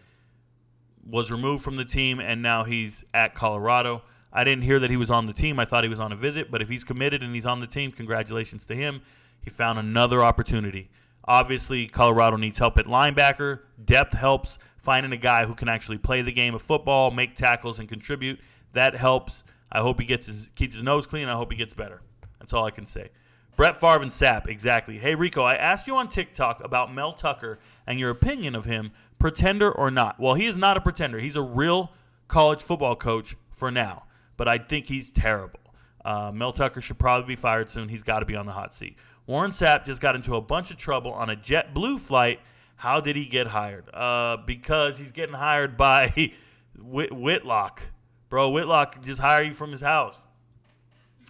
S2: was removed from the team, and now he's at Colorado. I didn't hear that he was on the team. I thought he was on a visit, but if he's committed and he's on the team, congratulations to him. He found another opportunity. Obviously, Colorado needs help at linebacker. Depth helps. Finding a guy who can actually play the game of football, make tackles, and contribute, that helps. I hope he keeps his nose clean. I hope he gets better. That's all I can say. Brett Favre and Sapp, exactly. Hey, Rico, I asked you on TikTok about Mel Tucker and your opinion of him, pretender or not. Well, he is not a pretender. He's a real college football coach for now, but I think he's terrible. Mel Tucker should probably be fired soon. He's got to be on the hot seat. Warren Sapp just got into a bunch of trouble on a JetBlue flight. How did he get hired? Because he's getting hired by Whitlock. Bro, Whitlock just hired you from his house.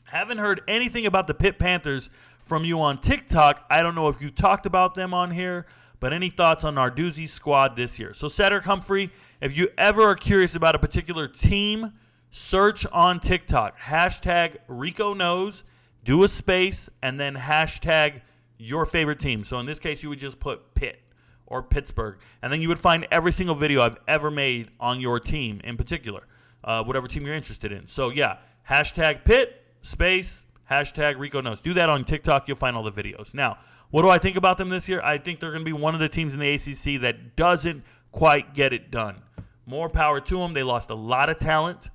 S2: Haven't heard anything about the Pitt Panthers from you on TikTok. I don't know if you talked about them on here, but any thoughts on Narduzzi's squad this year? So, Cedric Humphrey, if you ever are curious about a particular team, search on TikTok. Hashtag Rico Knows, do a space, and then hashtag your favorite team. So, in this case, you would just put Pitt or Pittsburgh, and then you would find every single video I've ever made on your team in particular, whatever team you're interested in. So, yeah, hashtag Pitt, space, hashtag Rico Knows. Do that on TikTok. You'll find all the videos. Now, what do I think about them this year? I think they're going to be one of the teams in the ACC that doesn't quite get it done. More power to them. They lost a lot of talent.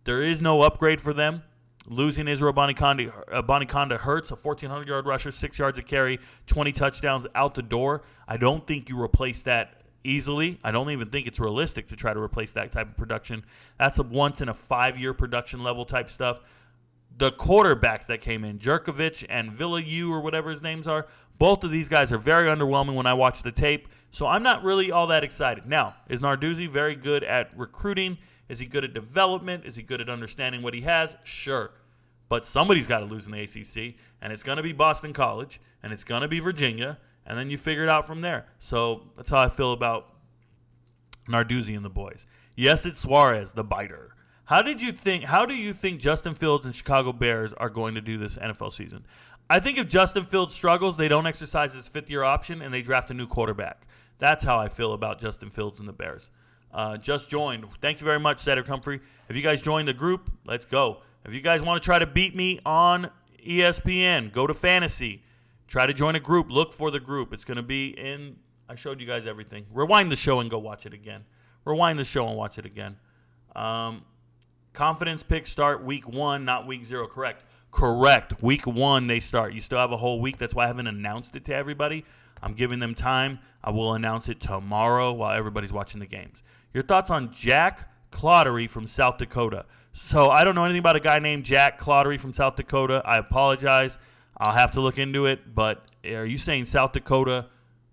S2: There is no upgrade for them. Losing Israel Bonniconda hurts. A 1,400-yard rusher, 6 yards a carry, 20 touchdowns out the door. I don't think you replace that easily. I don't even think it's realistic to try to replace that type of production. That's a once-in-a-5-year production level type stuff. The quarterbacks that came in, Jerkovich and Villau or whatever his names are, both of these guys are very underwhelming when I watch the tape. So I'm not really all that excited. Now, is Narduzzi very good at recruiting? Is he good at development? Is he good at understanding what he has? Sure. But somebody's got to lose in the ACC, and it's going to be Boston College, and it's going to be Virginia, and then you figure it out from there. So that's how I feel about Narduzzi and the boys. Yes, it's Suarez, the biter. How do you think Justin Fields and Chicago Bears are going to do this NFL season? I think if Justin Fields struggles, they don't exercise his fifth-year option and they draft a new quarterback. That's how I feel about Justin Fields and the Bears. Just joined. Thank you very much, Cedric Humphrey. If you guys joined the group, let's go. If you guys want to try to beat me on ESPN, go to Fantasy. Try to join a group. Look for the group. It's going to be in – I showed you guys everything. Rewind the show and go watch it again. Rewind the show and watch it again. Confidence picks start week 1, not week 0. Correct. Week 1 they start. You still have a whole week. That's why I haven't announced it to everybody. I'm giving them time. I will announce it tomorrow while everybody's watching the games. Your thoughts on Jack Clottery from South Dakota? So I don't know anything about a guy named Jack Clottery from South Dakota. I apologize. I'll have to look into it. But are you saying South Dakota,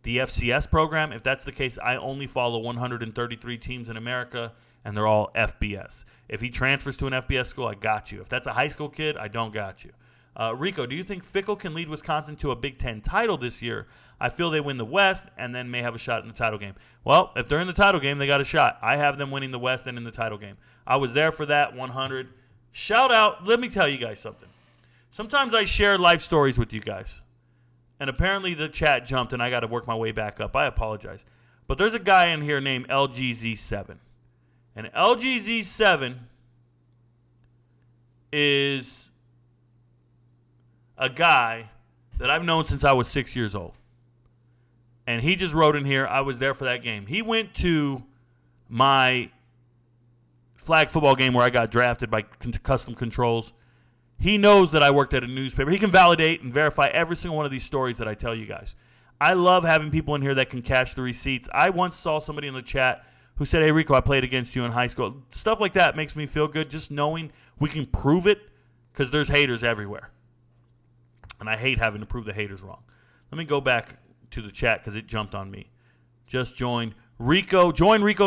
S2: the FCS program? If that's the case, I only follow 133 teams in America, and they're all FBS. If he transfers to an FBS school, I got you. If that's a high school kid, I don't got you. Rico, do you think Fickle can lead Wisconsin to a Big Ten title this year? I feel they win the West and then may have a shot in the title game. Well, if they're in the title game, they got a shot. I have them winning the West and in the title game. I was there for that 100. Shout out. Let me tell you guys something. Sometimes I share life stories with you guys. And apparently the chat jumped and I got to work my way back up. I apologize. But there's a guy in here named LGZ7. And LGZ7 is a guy that I've known since I was 6 years old. And he just wrote in here, I was there for that game. He went to my flag football game where I got drafted by Custom Controls. He knows that I worked at a newspaper. He can validate and verify every single one of these stories that I tell you guys. I love having people in here that can cash the receipts. I once saw somebody in the chat who said, hey, Rico, I played against you in high school. Stuff like that makes me feel good, just knowing we can prove it, because there's haters everywhere. And I hate having to prove the haters wrong. Let me go back to the chat because it jumped on me. Just join Rico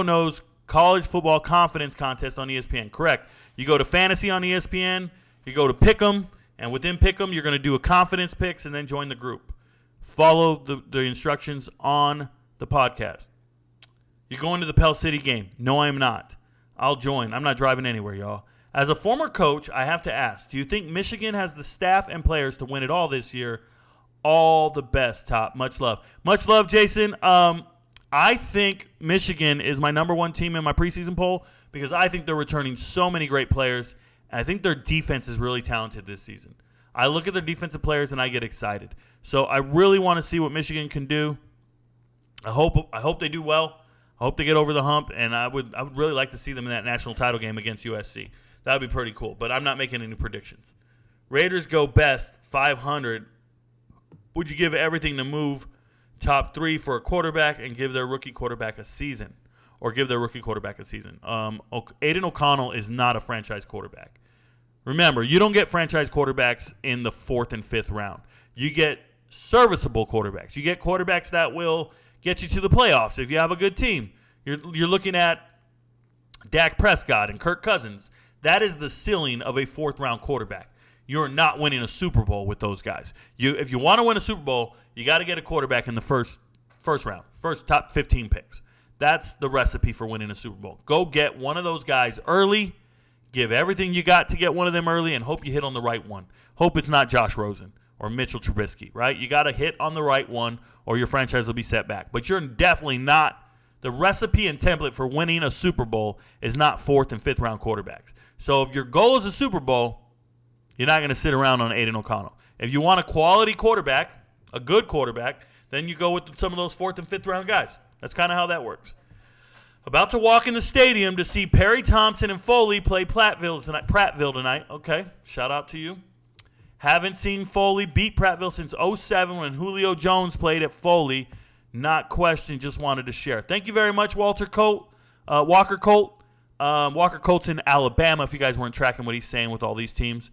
S2: Knows College Football Confidence Contest on ESPN. Correct. You go to Fantasy on ESPN, you go to Pick'em, and within Pick'em, you're going to do a confidence picks and then join the group. Follow the instructions on the podcast. You going to the Pell City game? No, I am not. I'll join. I'm not driving anywhere, y'all. As a former coach, I have to ask, do you think Michigan has the staff and players to win it all this year? All the best, Top. Much love. Much love, Jason. I think Michigan is my number one team in my preseason poll because I think they're returning so many great players, and I think their defense is really talented this season. I look at their defensive players, and I get excited. So I really want to see what Michigan can do. I hope they do well. I hope they get over the hump, and I would really like to see them in that national title game against USC. That would be pretty cool, but I'm not making any predictions. Raiders go best, 500. Would you give everything to move top 3 for a quarterback and give their rookie quarterback a season? Or give their rookie quarterback a season? Aiden O'Connell is not a franchise quarterback. Remember, you don't get franchise quarterbacks in the 4th and 5th round. You get serviceable quarterbacks. You get quarterbacks that will get you to the playoffs if you have a good team. You're looking at Dak Prescott and Kirk Cousins. That is the ceiling of a 4th-round quarterback. You're not winning a Super Bowl with those guys. If you want to win a Super Bowl, you got to get a quarterback in the first round, first top 15 picks. That's the recipe for winning a Super Bowl. Go get one of those guys early, give everything you got to get one of them early, and hope you hit on the right one. Hope it's not Josh Rosen or Mitchell Trubisky, right? You got to hit on the right one or your franchise will be set back. But you're definitely not – the recipe and template for winning a Super Bowl is not 4th and 5th round quarterbacks. So if your goal is a Super Bowl, you're not going to sit around on Aiden O'Connell. If you want a quality quarterback, a good quarterback, then you go with some of those 4th and 5th round guys. That's kind of how that works. About to walk in the stadium to see Perry Thompson and Foley play Prattville tonight. Okay, shout out to you. Haven't seen Foley beat Prattville since 2007 when Julio Jones played at Foley. Not questioned, just wanted to share. Thank you very much, Walker Colt. Walker Colt's in Alabama, if you guys weren't tracking what he's saying with all these teams.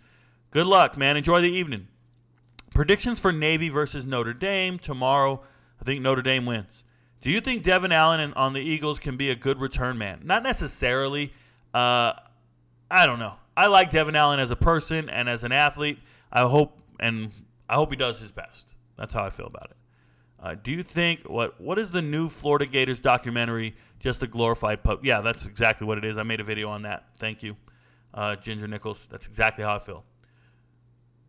S2: Good luck, man. Enjoy the evening. Predictions for Navy versus Notre Dame tomorrow. I think Notre Dame wins. Do you think Devin Allen on the Eagles can be a good return man? Not necessarily. I don't know. I like Devin Allen as a person and as an athlete. I hope he does his best. That's how I feel about it. Do you think what is the new Florida Gators documentary? Just a glorified pup? Yeah, that's exactly what it is. I made a video on that. Thank you, Ginger Nichols. That's exactly how I feel.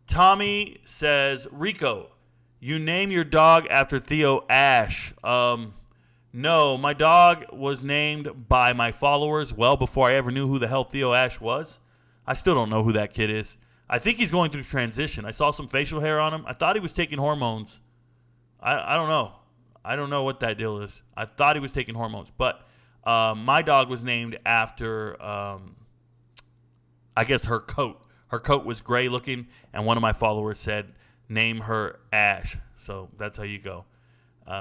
S2: Tommy says, Rico, you name your dog after Theo Ash. No, my dog was named by my followers well before I ever knew who the hell Theo Ash was. I still don't know who that kid is. I think he's going through transition. I saw some facial hair on him. I thought he was taking hormones. I don't know. I don't know what that deal is. I thought he was taking hormones. But my dog was named after, I guess, her coat. Her coat was gray looking, and one of my followers said, name her Ash. So that's how you go.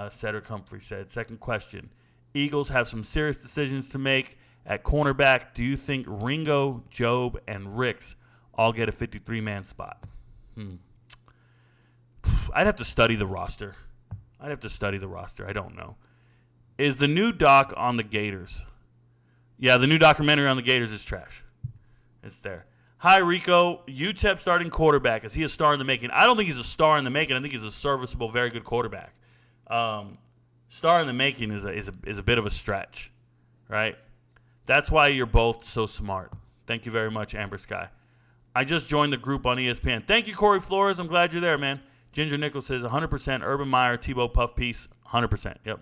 S2: Cedric Humphrey said, second question. Eagles have some serious decisions to make at cornerback. Do you think Ringo, Job, and Ricks all get a 53-man spot? I'd have to study the roster. I don't know. Is the new doc on the Gators? Yeah, the new documentary on the Gators is trash. It's there. Hi, Rico. UTEP starting quarterback. Is he a star in the making? I don't think he's a star in the making. I think he's a serviceable, very good quarterback. Star in the making is a bit of a stretch, right? That's why you're both so smart. Thank you very much, Amber Sky. I just joined the group on ESPN. Thank you, Corey Flores. I'm glad you're there, man. Ginger Nichols says 100%. Urban Meyer, Tebow, Puff Piece, 100%. Yep.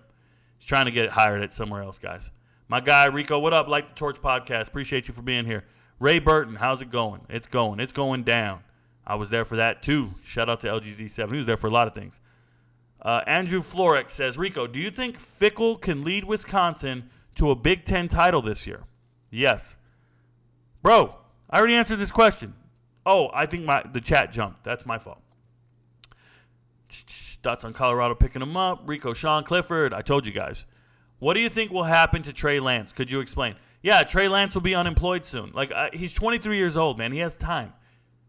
S2: He's trying to get it hired at somewhere else, guys. My guy, Rico, what up? Like the Torch Podcast. Appreciate you for being here. Ray Burton, how's it going? It's going. It's going down. I was there for that, too. Shout out to LGZ7. He was there for a lot of things. Andrew Florek says, Rico, do you think Fickle can lead Wisconsin to a Big Ten title this year? Yes. Bro, I already answered this question. Oh, I think the chat jumped. That's my fault. Thoughts on Colorado picking him up. Rico, Sean Clifford. I told you guys. What do you think will happen to Trey Lance? Could you explain? Yeah, Trey Lance will be unemployed soon. He's 23 years old, man. He has time.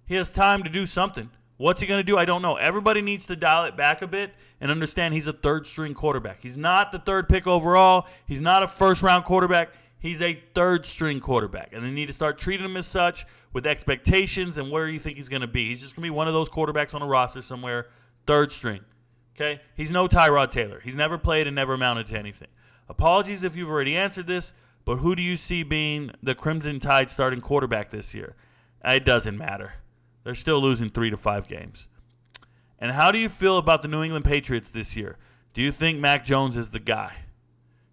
S2: He has time to do something. What's he going to do? I don't know. Everybody needs to dial it back a bit and understand he's a third-string quarterback. He's not the third pick overall. He's not a first-round quarterback. He's a third-string quarterback. And they need to start treating him as such with expectations and where you think he's going to be. He's just going to be one of those quarterbacks on a roster somewhere, third string. Okay? He's no Tyrod Taylor. He's never played and never amounted to anything. Apologies if you've already answered this, but who do you see being the Crimson Tide starting quarterback this year? It doesn't matter. They're still losing 3 to 5 games. And how do you feel about the New England Patriots this year? Do you think Mac Jones is the guy?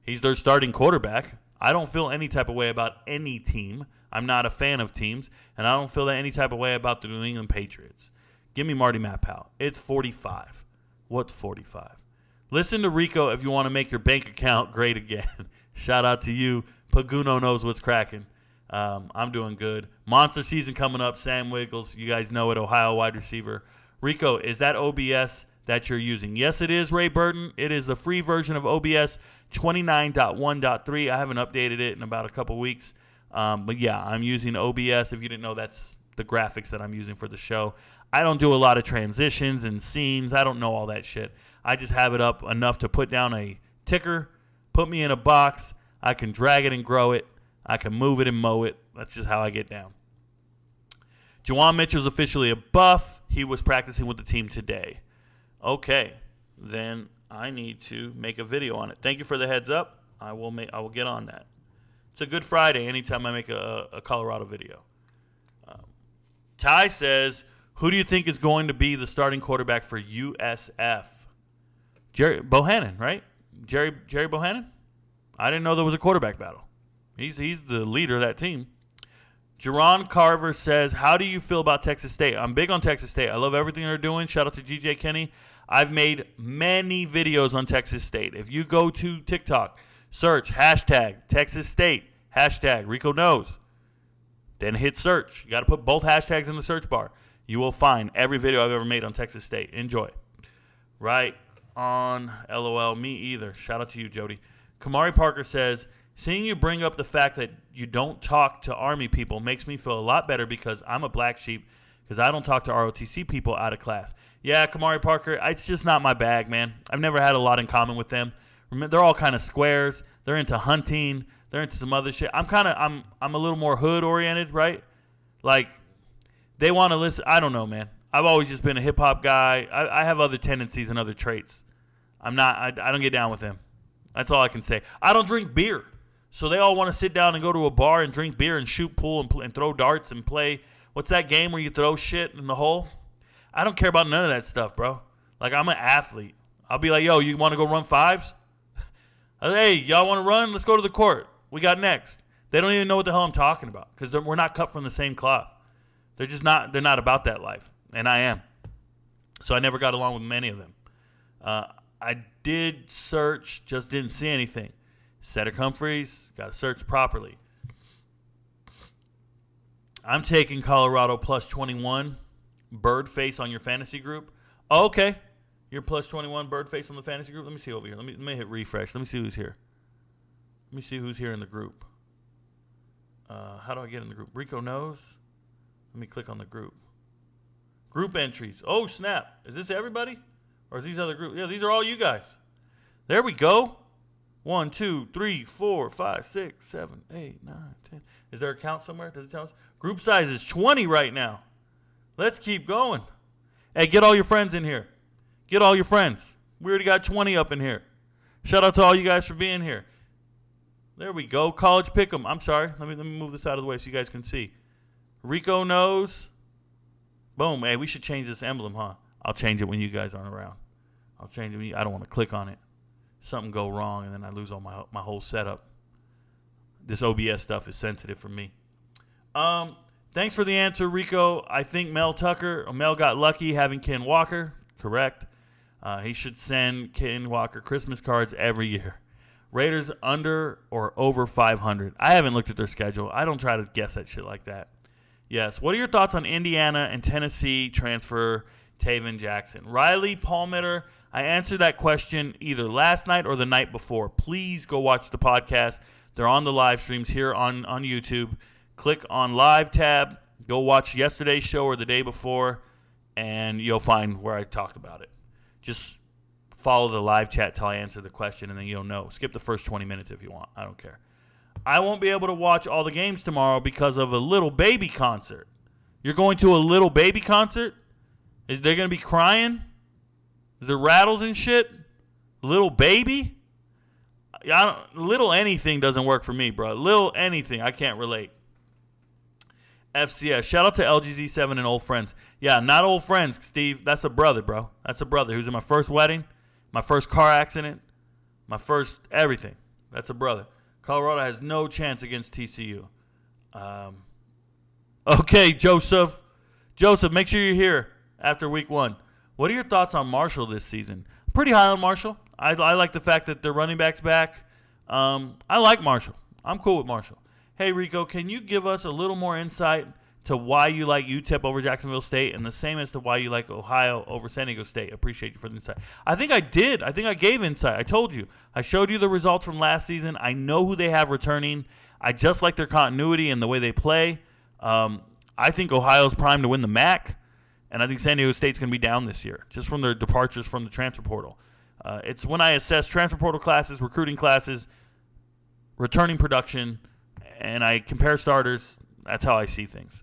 S2: He's their starting quarterback. I don't feel any type of way about any team. I'm not a fan of teams, and I don't feel any type of way about the New England Patriots. Give me Marty Matt Powell. It's 45. What's 45? Listen to Rico if you want to make your bank account great again. Shout out to you. Paguno knows what's cracking. I'm doing good. Monster season coming up. Sam Wiggles, you guys know it, Ohio wide receiver. Rico, is that OBS that you're using? Yes, it is, Ray Burton. It is the free version of OBS 29.1.3. I haven't updated it in about a couple weeks. But, yeah, I'm using OBS. If you didn't know, that's the graphics that I'm using for the show. I don't do a lot of transitions and scenes. I don't know all that shit. I just have it up enough to put down a ticker, put me in a box. I can drag it and grow it. I can move it and mow it. That's just how I get down. Juwan Mitchell's officially a Buff. He was practicing with the team today. Okay, then I need to make a video on it. Thank you for the heads up. I will get on that. It's a good Friday anytime I make a Colorado video. Ty says, who do you think is going to be the starting quarterback for USF? Jerry Bohannon, right? Jerry Bohannon? I didn't know there was a quarterback battle. He's the leader of that team. Jerron Carver says, how do you feel about Texas State? I'm big on Texas State. I love everything they're doing. Shout out to GJ Kenny. I've made many videos on Texas State. If you go to TikTok, search hashtag Texas State, hashtag Rico Knows, then hit search. You got to put both hashtags in the search bar. You will find every video I've ever made on Texas State. Enjoy. Right on. LOL. Me either. Shout out to you, Jody. Kamari Parker says, seeing you bring up the fact that you don't talk to Army people makes me feel a lot better because I'm a black sheep because I don't talk to ROTC people out of class. Yeah, Kamari Parker, it's just not my bag, man. I've never had a lot in common with them. They're all kind of squares. They're into hunting. They're into some other shit. I'm a little more hood oriented, right? Like they want to listen. I don't know, man. I've always just been a hip hop guy. I have other tendencies and other traits. I don't get down with them. That's all I can say. I don't drink beer. So they all want to sit down and go to a bar and drink beer and shoot pool and throw darts and play. What's that game where you throw shit in the hole? I don't care about none of that stuff, bro. Like, I'm an athlete. I'll be like, yo, you want to go run fives? Hey, y'all want to run? Let's go to the court. We got next. They don't even know what the hell I'm talking about because we're not cut from the same cloth. They're not about that life. And I am. So I never got along with many of them. I did search, just didn't see anything. Cedric Humphreys, got to search properly. I'm taking Colorado plus 21, bird face on your fantasy group. Oh, okay. You're plus 21, bird face on the fantasy group. Let me see over here. Let me hit refresh. Let me see who's here. Let me see who's here in the group. How do I get in the group? Rico Knows. Let me click on the group. Group entries. Oh, snap. Is this everybody? Or is these other groups? Yeah, these are all you guys. There we go. 1, 2, 3, 4, 5, 6, 7, 8, 9, 10. Is there a count somewhere? Does it tell us? Group size is 20 right now. Let's keep going. Hey, get all your friends in here. Get all your friends. We already got 20 up in here. Shout out to all you guys for being here. There we go. College Pick'em. I'm sorry. Let me move this out of the way so you guys can see. Rico Knows. Boom. Hey, we should change this emblem, huh? I'll change it when you guys aren't around. I'll change it. I don't want to click on it. Something go wrong, and then I lose all my whole setup. This OBS stuff is sensitive for me. Thanks for the answer, Rico. I think Mel got lucky having Ken Walker. Correct. He should send Ken Walker Christmas cards every year. Raiders under or over 500. I haven't looked at their schedule. I don't try to guess at shit like that. Yes. What are your thoughts on Indiana and Tennessee transfer Taven Jackson. Riley Palmeter, I answered that question either last night or the night before. Please go watch the podcast. They're on the live streams here on YouTube. Click on live tab. Go watch yesterday's show or the day before, and you'll find where I talked about it. Just follow the live chat till I answer the question, and then you'll know. Skip the first 20 minutes if you want. I don't care. I won't be able to watch all the games tomorrow because of a Little Baby concert. You're going to a Little Baby concert? Is they going to be crying? Is there rattles and shit? Little Baby? Little anything doesn't work for me, bro. Little anything, I can't relate. FCS. Shout out to LGZ7 and old friends. Yeah, not old friends, Steve. That's a brother, bro. That's a brother who's in my first wedding, my first car accident, my first everything. That's a brother. Colorado has no chance against TCU. Okay, Joseph. Joseph, make sure you're here after week 1. What are your thoughts on Marshall this season? Pretty high on Marshall. I like the fact that their running back's back. I like Marshall. I'm cool with Marshall. Hey, Rico, can you give us a little more insight to why you like UTEP over Jacksonville State and the same as to why you like Ohio over San Diego State? Appreciate you for the insight. I think I did. I think I gave insight. I told you. I showed you the results from last season. I know who they have returning. I just like their continuity and the way they play. I think Ohio's primed to win the MAC, and I think San Diego State's going to be down this year just from their departures from the transfer portal. It's when I assess transfer portal classes, recruiting classes, returning production, and I compare starters. That's how I see things.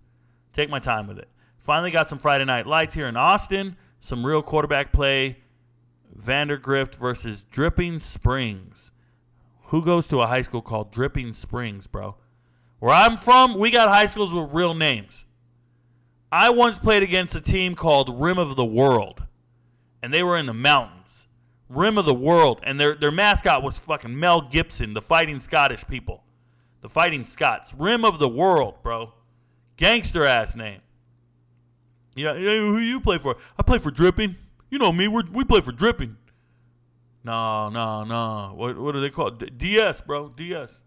S2: Take my time with it. Finally got some Friday night lights here in Austin. Some real quarterback play. Vandergrift versus Dripping Springs. Who goes to a high school called Dripping Springs, bro? Where I'm from, we got high schools with real names. I once played against a team called Rim of the World, and they were in the mountains. Rim of the World, and their mascot was fucking Mel Gibson, the Fighting Scottish people. The Fighting Scots. Rim of the World, bro. Gangster-ass name. Yeah, who you play for? I play for Dripping. You know me, we play for Dripping. No. What do they call it? DS, bro. DS.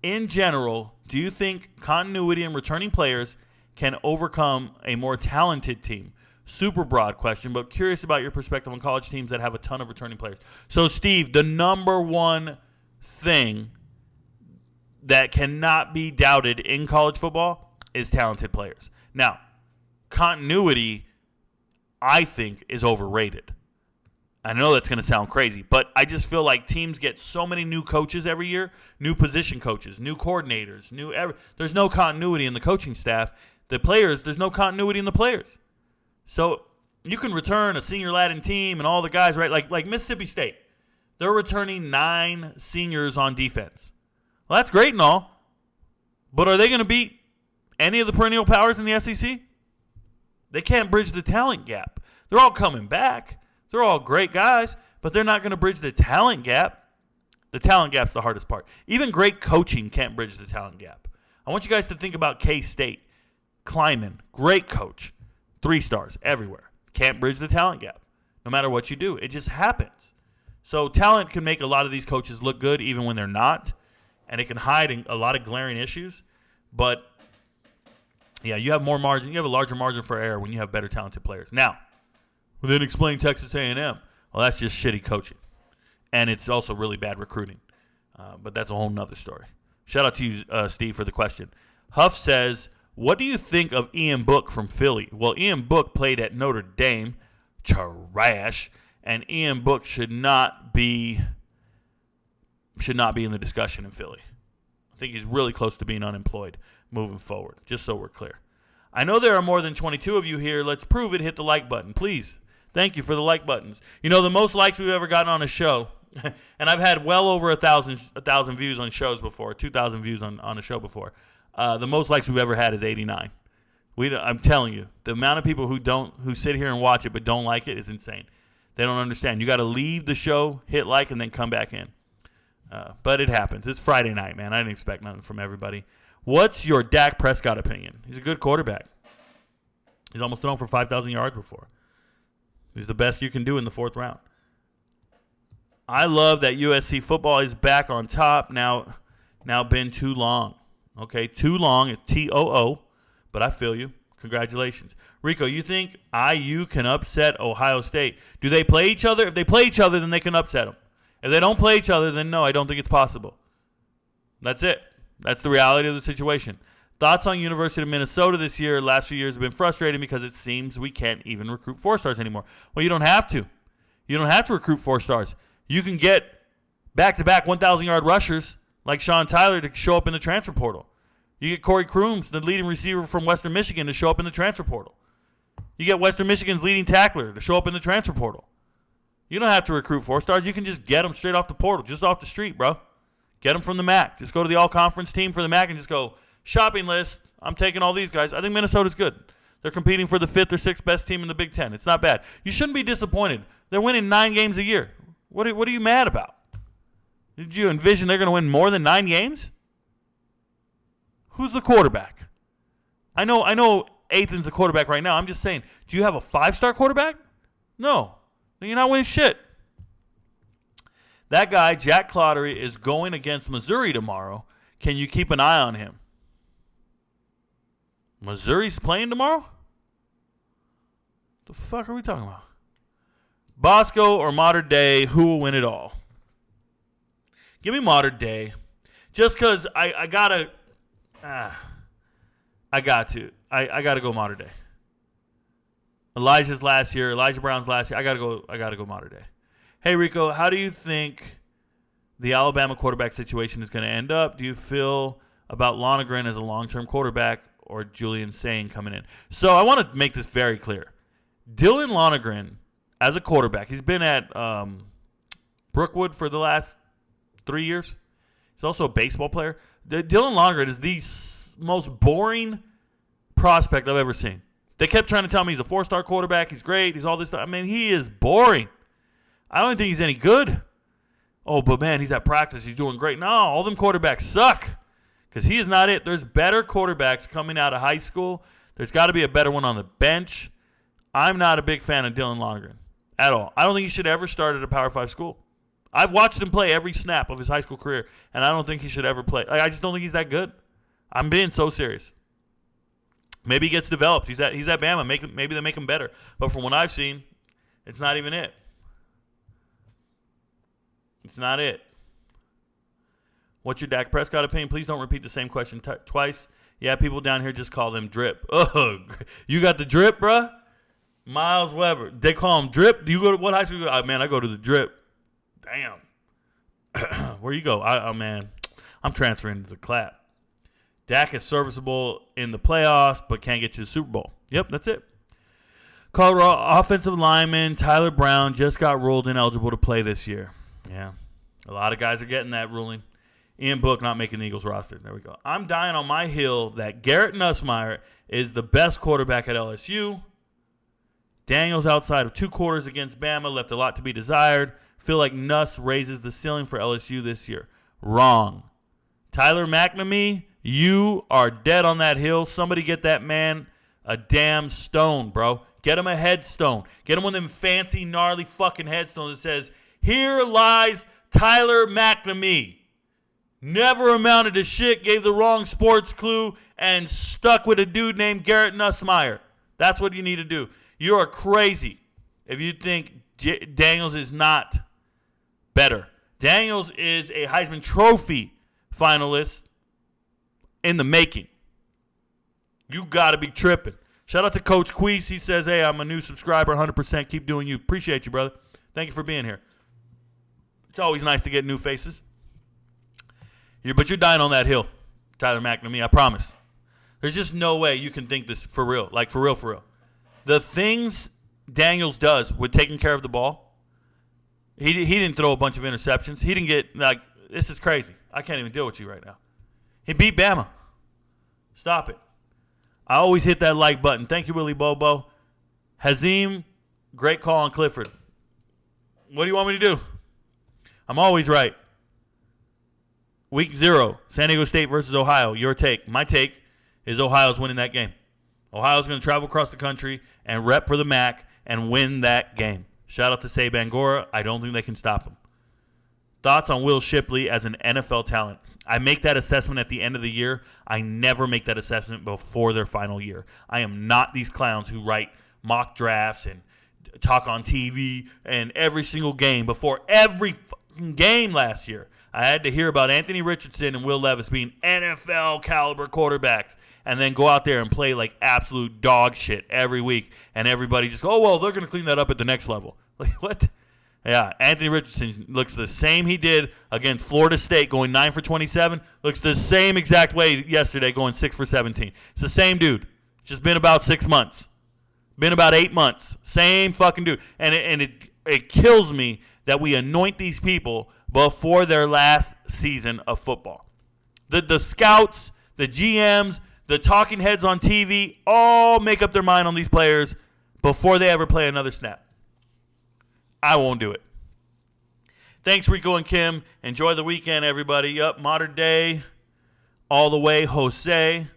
S2: In general, do you think continuity and returning players can overcome a more talented team? Super broad question, but curious about your perspective on college teams that have a ton of returning players. So, Steve, the number one thing that cannot be doubted in college football is talented players. Now, continuity, I think, is overrated. I know that's going to sound crazy, but I just feel like teams get so many new coaches every year, new position coaches, new coordinators, there's no continuity in the coaching staff. The players, there's no continuity in the players. So you can return a senior Latin team and all the guys, right? Like Mississippi State. They're returning 9 seniors on defense. Well, that's great and all, but are they going to beat any of the perennial powers in the SEC? They can't bridge the talent gap. They're all coming back. They're all great guys, but they're not going to bridge the talent gap. The talent gap's the hardest part. Even great coaching can't bridge the talent gap. I want you guys to think about K-State. Kleiman, great coach. 3 stars everywhere. Can't bridge the talent gap. No matter what you do. It just happens. So talent can make a lot of these coaches look good even when they're not. And it can hide a lot of glaring issues. But, yeah, you have more margin. You have a larger margin for error when you have better talented players. Now, then explain Texas A&M. Well, that's just shitty coaching. And it's also really bad recruiting. But that's a whole nother story. Shout out to you, Steve, for the question. Huff says, what do you think of Ian Book from Philly? Well, Ian Book played at Notre Dame. Trash. And Ian Book should not be in the discussion in Philly. I think he's really close to being unemployed moving forward, just so we're clear. I know there are more than 22 of you here. Let's prove it. Hit the like button, please. Thank you for the like buttons. You know, the most likes we've ever gotten on a show, and I've had well over 1,000 views on shows before, 2,000 views on a show before. The most likes we've ever had is 89. I'm telling you, the amount of people who sit here and watch it but don't like it is insane. They don't understand. You got to leave the show, hit like, and then come back in. But it happens. It's Friday night, man. I didn't expect nothing from everybody. What's your Dak Prescott opinion? He's a good quarterback. He's almost thrown for 5,000 yards before. He's the best you can do in the 4th round. I love that USC football is back on top. Now been too long. Okay, too long. It's TOO, but I feel you. Congratulations. Rico, you think IU can upset Ohio State? Do they play each other? If they play each other, then they can upset them. If they don't play each other, then no, I don't think it's possible. That's it. That's the reality of the situation. Thoughts on University of Minnesota this year? Last few years have been frustrating because it seems we can't even recruit 4-stars anymore. Well, you don't have to. You don't have to recruit 4-stars. You can get back-to-back 1,000-yard rushers like Sean Tyler to show up in the transfer portal. You get Corey Crooms, the leading receiver from Western Michigan, to show up in the transfer portal. You get Western Michigan's leading tackler to show up in the transfer portal. You don't have to recruit 4-stars. You can just get them straight off the portal, just off the street, bro. Get them from the MAC. Just go to the all-conference team for the MAC and just go, shopping list, I'm taking all these guys. I think Minnesota's good. They're competing for the 5th or 6th best team in the Big Ten. It's not bad. You shouldn't be disappointed. They're winning 9 games a year. What are you mad about? Did you envision they're going to win more than 9 games? Who's the quarterback? I know Athan's the quarterback right now. I'm just saying, do you have a 5-star quarterback? No. Then you're not winning shit. That guy, Jack Clottery, is going against Missouri tomorrow. Can you keep an eye on him? Missouri's playing tomorrow? The fuck are we talking about? Bosco or Modern Day, who will win it all? Give me Modern Day. Just because I got to go Modern Day. Elijah Brown's last year. I gotta go Modern Day. Hey Rico, how do you think the Alabama quarterback situation is going to end up? Do you feel about Lonergan as a long-term quarterback or Julian Sain coming in? So I want to make this very clear. Dylan Lonergan as a quarterback, he's been at Brookwood for the last 3 years. He's also a baseball player. Dylan Lonergan is the most boring prospect I've ever seen. They kept trying to tell me he's a 4-star quarterback. He's great. He's all this stuff. I mean, he is boring. I don't think he's any good. Oh, but man, he's at practice. He's doing great. No, all them quarterbacks suck because he is not it. There's better quarterbacks coming out of high school. There's got to be a better one on the bench. I'm not a big fan of Dylan Lonergan at all. I don't think he should ever start at a Power 5 school. I've watched him play every snap of his high school career, and I don't think he should ever play. I just don't think he's that good. I'm being so serious. Maybe he gets developed. He's at Bama. Maybe they make him better. But from what I've seen, it's not even it. It's not it. What's your Dak Prescott opinion? Please don't repeat the same question twice. Yeah, people down here just call them drip. Oh, you got the drip, bruh? Miles Weber. They call him drip. Do you go to what high school? Oh, man, I go to the drip. Damn. Where you go? Man, I'm transferring to the clap. Dak is serviceable in the playoffs, but can't get you to the Super Bowl. Yep, that's it. Colorado offensive lineman Tyler Brown just got ruled ineligible to play this year. Yeah, a lot of guys are getting that ruling. Ian Book not making the Eagles roster. There we go. I'm dying on my hill that Garrett Nussmeier is the best quarterback at LSU. Daniels outside of 2 quarters against Bama left a lot to be desired. Feel like Nuss raises the ceiling for LSU this year. Wrong. Tyler McNamee, you are dead on that hill. Somebody get that man a damn stone, bro. Get him a headstone. Get him one of them fancy, gnarly fucking headstones that says, "Here lies Tyler McNamee. Never amounted to shit, gave the wrong sports clue, and stuck with a dude named Garrett Nussmeier." That's what you need to do. You are crazy if you think Daniels is not better. Daniels is a Heisman Trophy finalist in the making. You got to be tripping. Shout out to Coach Queese. He says, hey, I'm a new subscriber, 100%. Keep doing you. Appreciate you, brother. Thank you for being here. It's always nice to get new faces. But you're dying on that hill, Tyler McNamee, I promise. There's just no way you can think this for real. Like, for real, for real. The things Daniels does with taking care of the ball, he didn't throw a bunch of interceptions. He didn't get, like, this is crazy. I can't even deal with you right now. He beat Bama. Stop it. I always hit that like button. Thank you, Willie Bobo. Hazim, great call on Clifford. What do you want me to do? I'm always right. Week 0, San Diego State versus Ohio. Your take. My take is Ohio's winning that game. Ohio's going to travel across the country and rep for the MAC and win that game. Shout out to Say Bangora. I don't think they can stop him. Thoughts on Will Shipley as an NFL talent? I make that assessment at the end of the year. I never make that assessment before their final year. I am not these clowns who write mock drafts and talk on TV and every single game. Before every fucking game last year, I had to hear about Anthony Richardson and Will Levis being NFL caliber quarterbacks and then go out there and play like absolute dog shit every week. And everybody just go, oh, well, they're going to clean that up at the next level. Like, what? Yeah, Anthony Richardson looks the same he did against Florida State, going 9 for 27. Looks the same exact way yesterday, going 6 for 17. It's the same dude. Just been about 6 months. Been about 8 months. Same fucking dude. And it kills me that we anoint these people before their last season of football. The scouts, the GMs, the talking heads on TV all make up their mind on these players before they ever play another snap. I won't do it. Thanks, Rico and Kim. Enjoy the weekend, everybody. Yup, modern day, all the way, Jose.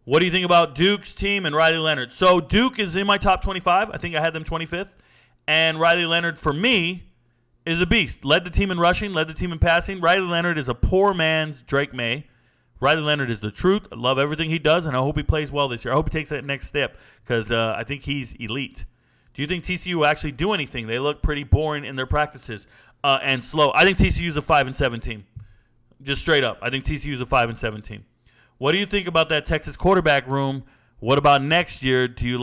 S2: What do you think about Duke's team and Riley Leonard? So Duke is in my top 25. I think I had them 25th. And Riley Leonard, for me, is a beast. Led the team in rushing, led the team in passing. Riley Leonard is a poor man's Drake May. Riley Leonard is the truth. I love everything he does, and I hope he plays well this year. I hope he takes that next step because I think he's elite. Do you think TCU will actually do anything? They look pretty boring in their practices and slow. I think TCU is a 5-7 team. Just straight up. I think TCU is a 5-7 team. What do you think about that Texas quarterback room? What about next year? Do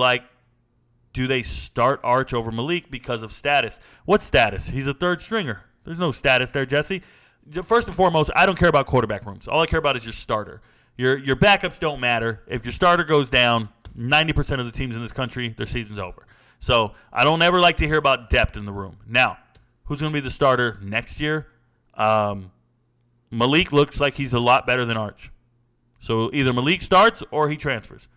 S2: they start Arch over Malik because of status? What status? He's a third stringer. There's no status there, Jesse. First and foremost, I don't care about quarterback rooms. All I care about is your starter. Your backups don't matter. If your starter goes down, 90% of the teams in this country, their season's over. So I don't ever like to hear about depth in the room. Now, who's going to be the starter next year? Malik looks like he's a lot better than Arch. So either Malik starts or he transfers.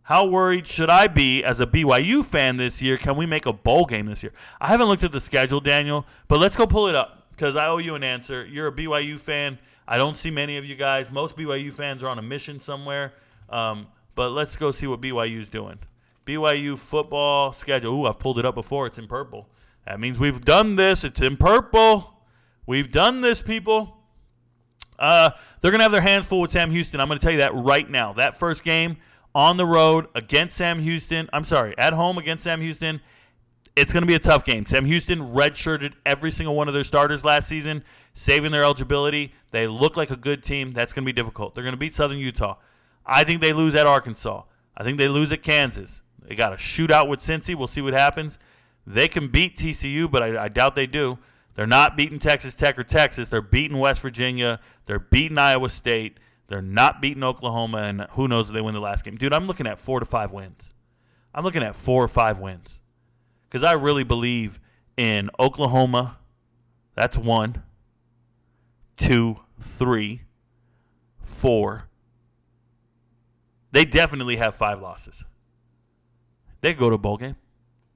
S2: How worried should I be as a BYU fan this year? Can we make a bowl game this year? I haven't looked at the schedule, Daniel, but let's go pull it up because I owe you an answer. You're a BYU fan. I don't see many of you guys. Most BYU fans are on a mission somewhere. But let's go see what BYU's doing. BYU football schedule. Ooh, I've pulled it up before. It's in purple. That means we've done this. It's in purple. We've done this, people. They're going to have their hands full with Sam Houston. I'm going to tell you that right now. That first game on the road against Sam Houston. At home against Sam Houston. It's going to be a tough game. Sam Houston redshirted every single one of their starters last season, saving their eligibility. They look like a good team. That's going to be difficult. They're going to beat Southern Utah. I think they lose at Arkansas. I think they lose at Kansas. They got a shootout with Cincy. We'll see what happens. They can beat TCU, but I doubt they do. They're not beating Texas Tech or Texas. They're beating West Virginia. They're beating Iowa State. They're not beating Oklahoma, and who knows if they win the last game. Dude, I'm looking at 4 to 5 wins. I'm looking at 4 or 5 wins because I really believe in Oklahoma. That's 1, 2, 3, 4. They definitely have 5 losses. They go to a bowl game.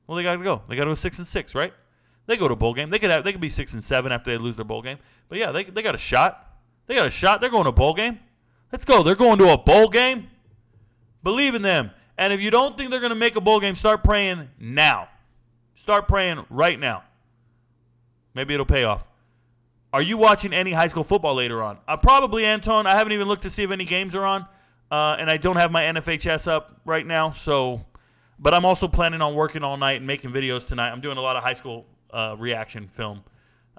S2: Well, they got to go. They got to go 6-6, right? They go to a bowl game. They could be 6-7 after they lose their bowl game. But yeah, they got a shot. They got a shot. They're going to a bowl game. Let's go. They're going to a bowl game. Believe in them. And if you don't think they're going to make a bowl game, start praying now. Start praying right now. Maybe it'll pay off. Are you watching any high school football later on? Probably, Anton. I haven't even looked to see if any games are on. And I don't have my NFHS up right now. But I'm also planning on working all night and making videos tonight. I'm doing a lot of high school reaction film.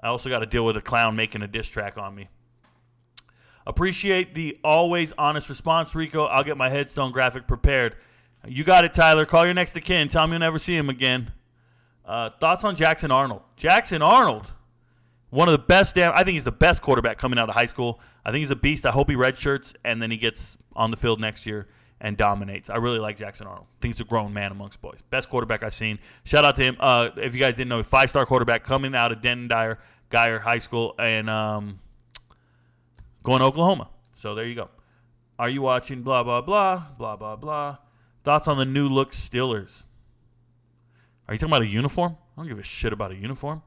S2: I also got to deal with a clown making a diss track on me. Appreciate the always honest response, Rico. I'll get my headstone graphic prepared. You got it, Tyler. Call your next of kin. Tell him you'll never see him again. Thoughts on Jackson Arnold? Jackson Arnold, one of the best. I think he's the best quarterback coming out of high school. I think he's a beast. I hope he redshirts and then he gets on the field next year and dominates. I really like Jackson Arnold. I think he's a grown man amongst boys. Best quarterback I've seen. Shout out to him. If you guys didn't know, 5-star quarterback coming out of Denton Geyer High School and going to Oklahoma. So there you go. Are you watching blah, blah, blah, blah, blah, blah? Thoughts on the new look Steelers? Are you talking about a uniform? I don't give a shit about a uniform.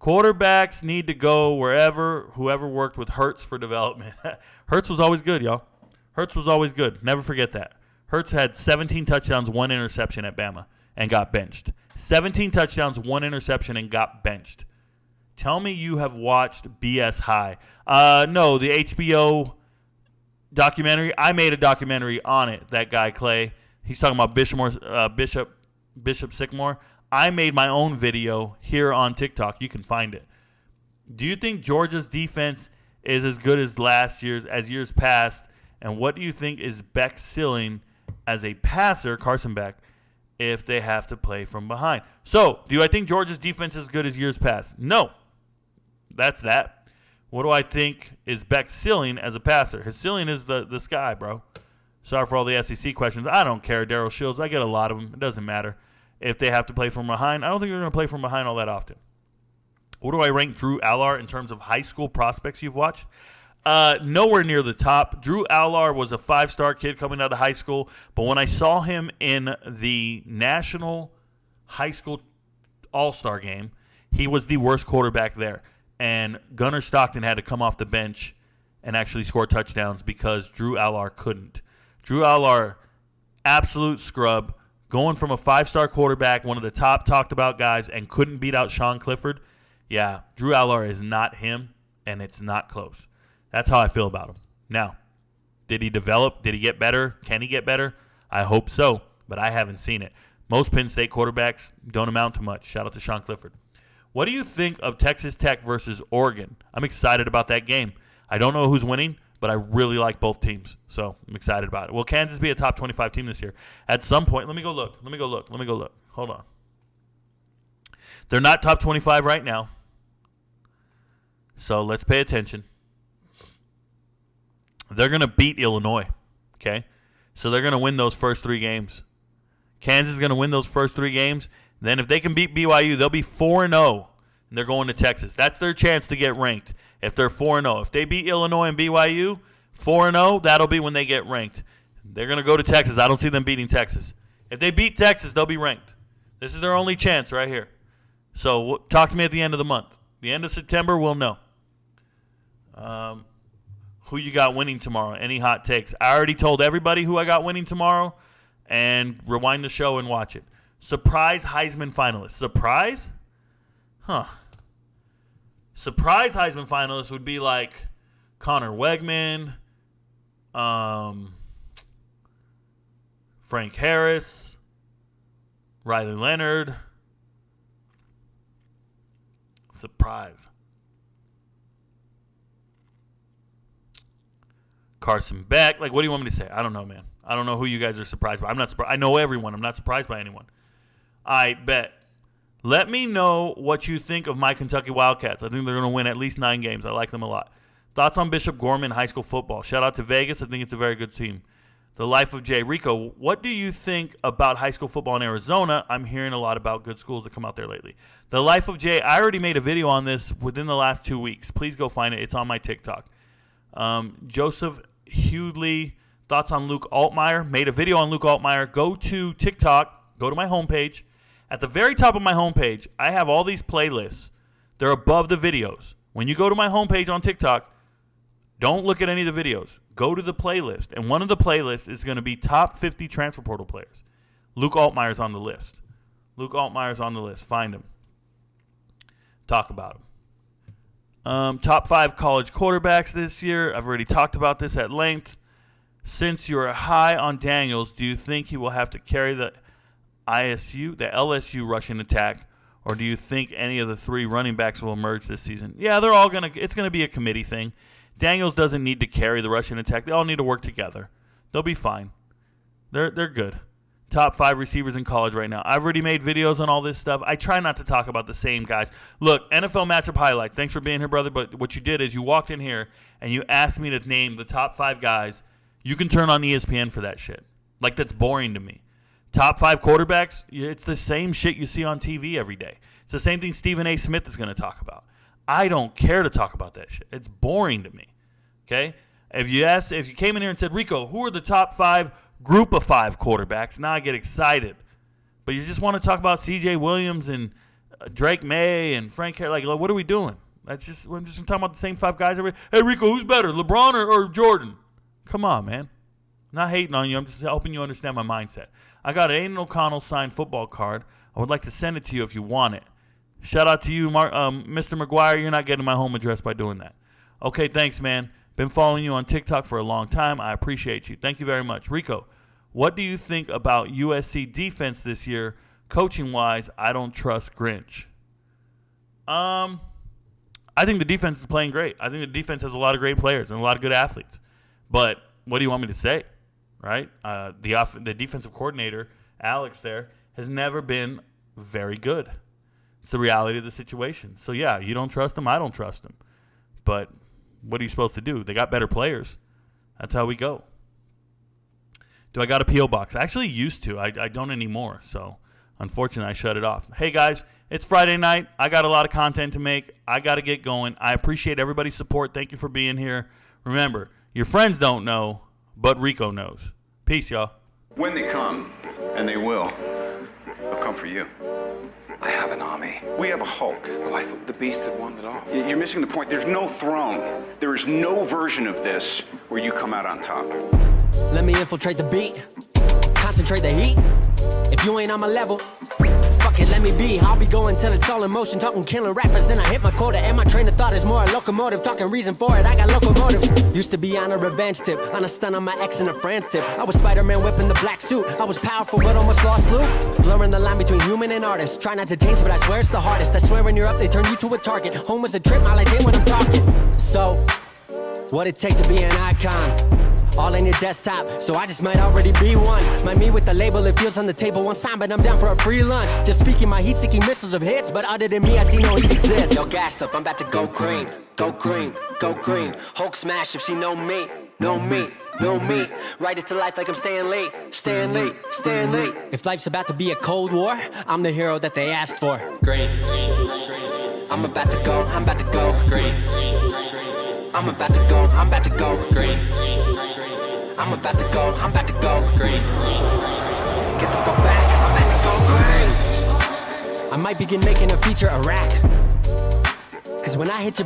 S2: Quarterbacks need to go whoever worked with Hurts for development. Hurts was always good, y'all. Hurts was always good. Never forget that. Hurts had 17 touchdowns, 1 interception at Bama, and got benched. 17 touchdowns, 1 interception, and got benched. Tell me you have watched BS High. No, the HBO documentary. I made a documentary on it. That guy Clay. He's talking about Bishop Sycamore. I made my own video here on TikTok. You can find it. Do you think Georgia's defense is as good as years past? And what do you think is Beck's ceiling as a passer, Carson Beck, if they have to play from behind? So, do I think Georgia's defense is as good as years past? No. That's that. What do I think is Beck's ceiling as a passer? His ceiling is the sky, bro. Sorry for all the SEC questions. I don't care, Daryl Shields. I get a lot of them. It doesn't matter. If they have to play from behind, I don't think they're going to play from behind all that often. What do I rank Drew Allar in terms of high school prospects you've watched? Nowhere near the top. Drew Allar was a 5-star kid coming out of high school, but when I saw him in the National High School All-Star game, he was the worst quarterback there. And Gunnar Stockton had to come off the bench and actually score touchdowns because Drew Allar couldn't. Drew Allar, absolute scrub, going from a 5-star quarterback, one of the top talked about guys, and couldn't beat out Sean Clifford. Yeah, Drew Allar is not him, and it's not close. That's how I feel about him. Now, did he develop? Did he get better? Can he get better? I hope so, but I haven't seen it. Most Penn State quarterbacks don't amount to much. Shout out to Sean Clifford. What do you think of Texas Tech versus Oregon? I'm excited about that game. I don't know who's winning, but I really like both teams, so I'm excited about it. Will Kansas be a top 25 team this year? At some point, let me go look. Hold on. They're not top 25 right now, so let's pay attention. They're going to beat Illinois, okay? So they're going to win those first 3 games. Kansas is going to win those first 3 games. Then if they can beat BYU, they'll be 4-0, and they're going to Texas. That's their chance to get ranked if they're 4-0. If they beat Illinois and BYU, 4-0, that'll be when they get ranked. They're going to go to Texas. I don't see them beating Texas. If they beat Texas, they'll be ranked. This is their only chance right here. So talk to me at the end of the month. The end of September, we'll know. Who you got winning tomorrow? Any hot takes? I already told everybody who I got winning tomorrow, and rewind the show and watch it. Surprise Heisman finalist. Surprise? Huh. Surprise Heisman finalist would be like Connor Wegman, Frank Harris, Riley Leonard. Surprise. Carson Beck. Like, what do you want me to say? I don't know, man. I don't know who you guys are surprised by. I'm not surprised. I know everyone. I'm not surprised by anyone. I bet. Let me know what you think of my Kentucky Wildcats. I think they're going to win at least 9 games. I like them a lot. Thoughts on Bishop Gorman high school football? Shout out to Vegas. I think it's a very good team. The Life of Jay. Rico, what do you think about high school football in Arizona? I'm hearing a lot about good schools that come out there lately. The Life of Jay. I already made a video on this within the last 2 weeks. Please go find it. It's on my TikTok. Joseph Hughley. Thoughts on Luke Altmaier. Made a video on Luke Altmaier. Go to TikTok. Go to my homepage. At the very top of my homepage, I have all these playlists. They're above the videos. When you go to my homepage on TikTok, don't look at any of the videos. Go to the playlist. And one of the playlists is going to be top 50 transfer portal players. Luke Altmaier's on the list. Luke Altmaier's on the list. Find him. Talk about him. Top 5 college quarterbacks this year. I've already talked about this at length. Since you're high on Daniels, do you think he will have to carry the LSU rushing attack, or do you think any of the 3 running backs will emerge this season? Yeah, they're all it's gonna be a committee thing. Daniels doesn't need to carry the rushing attack. They all need to work together. They'll be fine. They're good. Top 5 receivers in college right now. I've already made videos on all this stuff. I try not to talk about the same guys. Look, NFL matchup highlights. Thanks for being here, brother. But what you did is you walked in here and you asked me to name the top 5 guys. You can turn on ESPN for that shit. Like, that's boring to me. Top 5 quarterbacks, it's the same shit you see on TV every day. It's the same thing Stephen A. Smith is going to talk about. I don't care to talk about that shit. It's boring to me. Okay? If you came in here and said, Rico, who are the top 5 group of 5 quarterbacks? Now I get excited. But you just want to talk about C.J. Williams and Drake May and Frank Harris. Like, what are we doing? I'm just talking about the same 5 guys. Hey, Rico, who's better, LeBron or Jordan? Come on, man. I'm not hating on you. I'm just helping you understand my mindset. I got an Aiden O'Connell signed football card. I would like to send it to you if you want it. Shout out to you, Mr. McGuire. You're not getting my home address by doing that. Okay, thanks, man. Been following you on TikTok for a long time. I appreciate you. Thank you very much. Rico, what do you think about USC defense this year? Coaching-wise, I don't trust Grinch. I think the defense is playing great. I think the defense has a lot of great players and a lot of good athletes. But what do you want me to say, right? The defensive coordinator, Alex there, has never been very good. It's the reality of the situation. So, yeah, you don't trust him. I don't trust him. But what are you supposed to do? They got better players. That's how we go. Do I got a P.O. box? I actually used to. I don't anymore. So, unfortunately, I shut it off. Hey, guys, it's Friday night. I got a lot of content to make. I got to get going. I appreciate everybody's support. Thank you for being here. Remember, your friends don't know, but Rico knows. Peace, y'all.
S3: When they come, and they will, they'll come for you.
S4: I have an army.
S3: We have a Hulk.
S4: Oh, I thought the beast had wandered off.
S3: You're missing the point. There's no throne. There is no version of this where you come out on top.
S5: Let me infiltrate the beat, concentrate the heat. If you ain't on my level, fuck it, let me be. I'll be going till it's all in motion, talking killing rappers, then I hit my quota. And my train of thought is more a locomotive, talking reason for it, I got locomotive. Used to be on a revenge tip, on a stun on my ex and a friend's tip. I was Spider-Man whipping the black suit, I was powerful but almost lost Luke. Blurring the line between human and artist, try not to change but I swear it's the hardest. I swear when you're up they turn you to a target. Home was a trip, my life ain't when I'm talking. So, what it take to be an icon? All in your desktop, so I just might already be one. My me with the label, it feels on the table one sign, but I'm down for a free lunch. Just speaking my heat-seeking missiles of hits, but other than me, I see no heat exist. Yo, gassed up, I'm about to go green, go green, go green. Hulk smash if she know me, know me, know me. Write it to life like I'm Stan Lee, Stan Lee, Stan Lee. If life's about to be a cold war, I'm the hero that they asked for.
S1: Green. I'm about to go green. I'm about to go green. I'm about to go green. Get the fuck back, I'm about to go green.
S5: I might begin making a feature a rack, cause when I hit your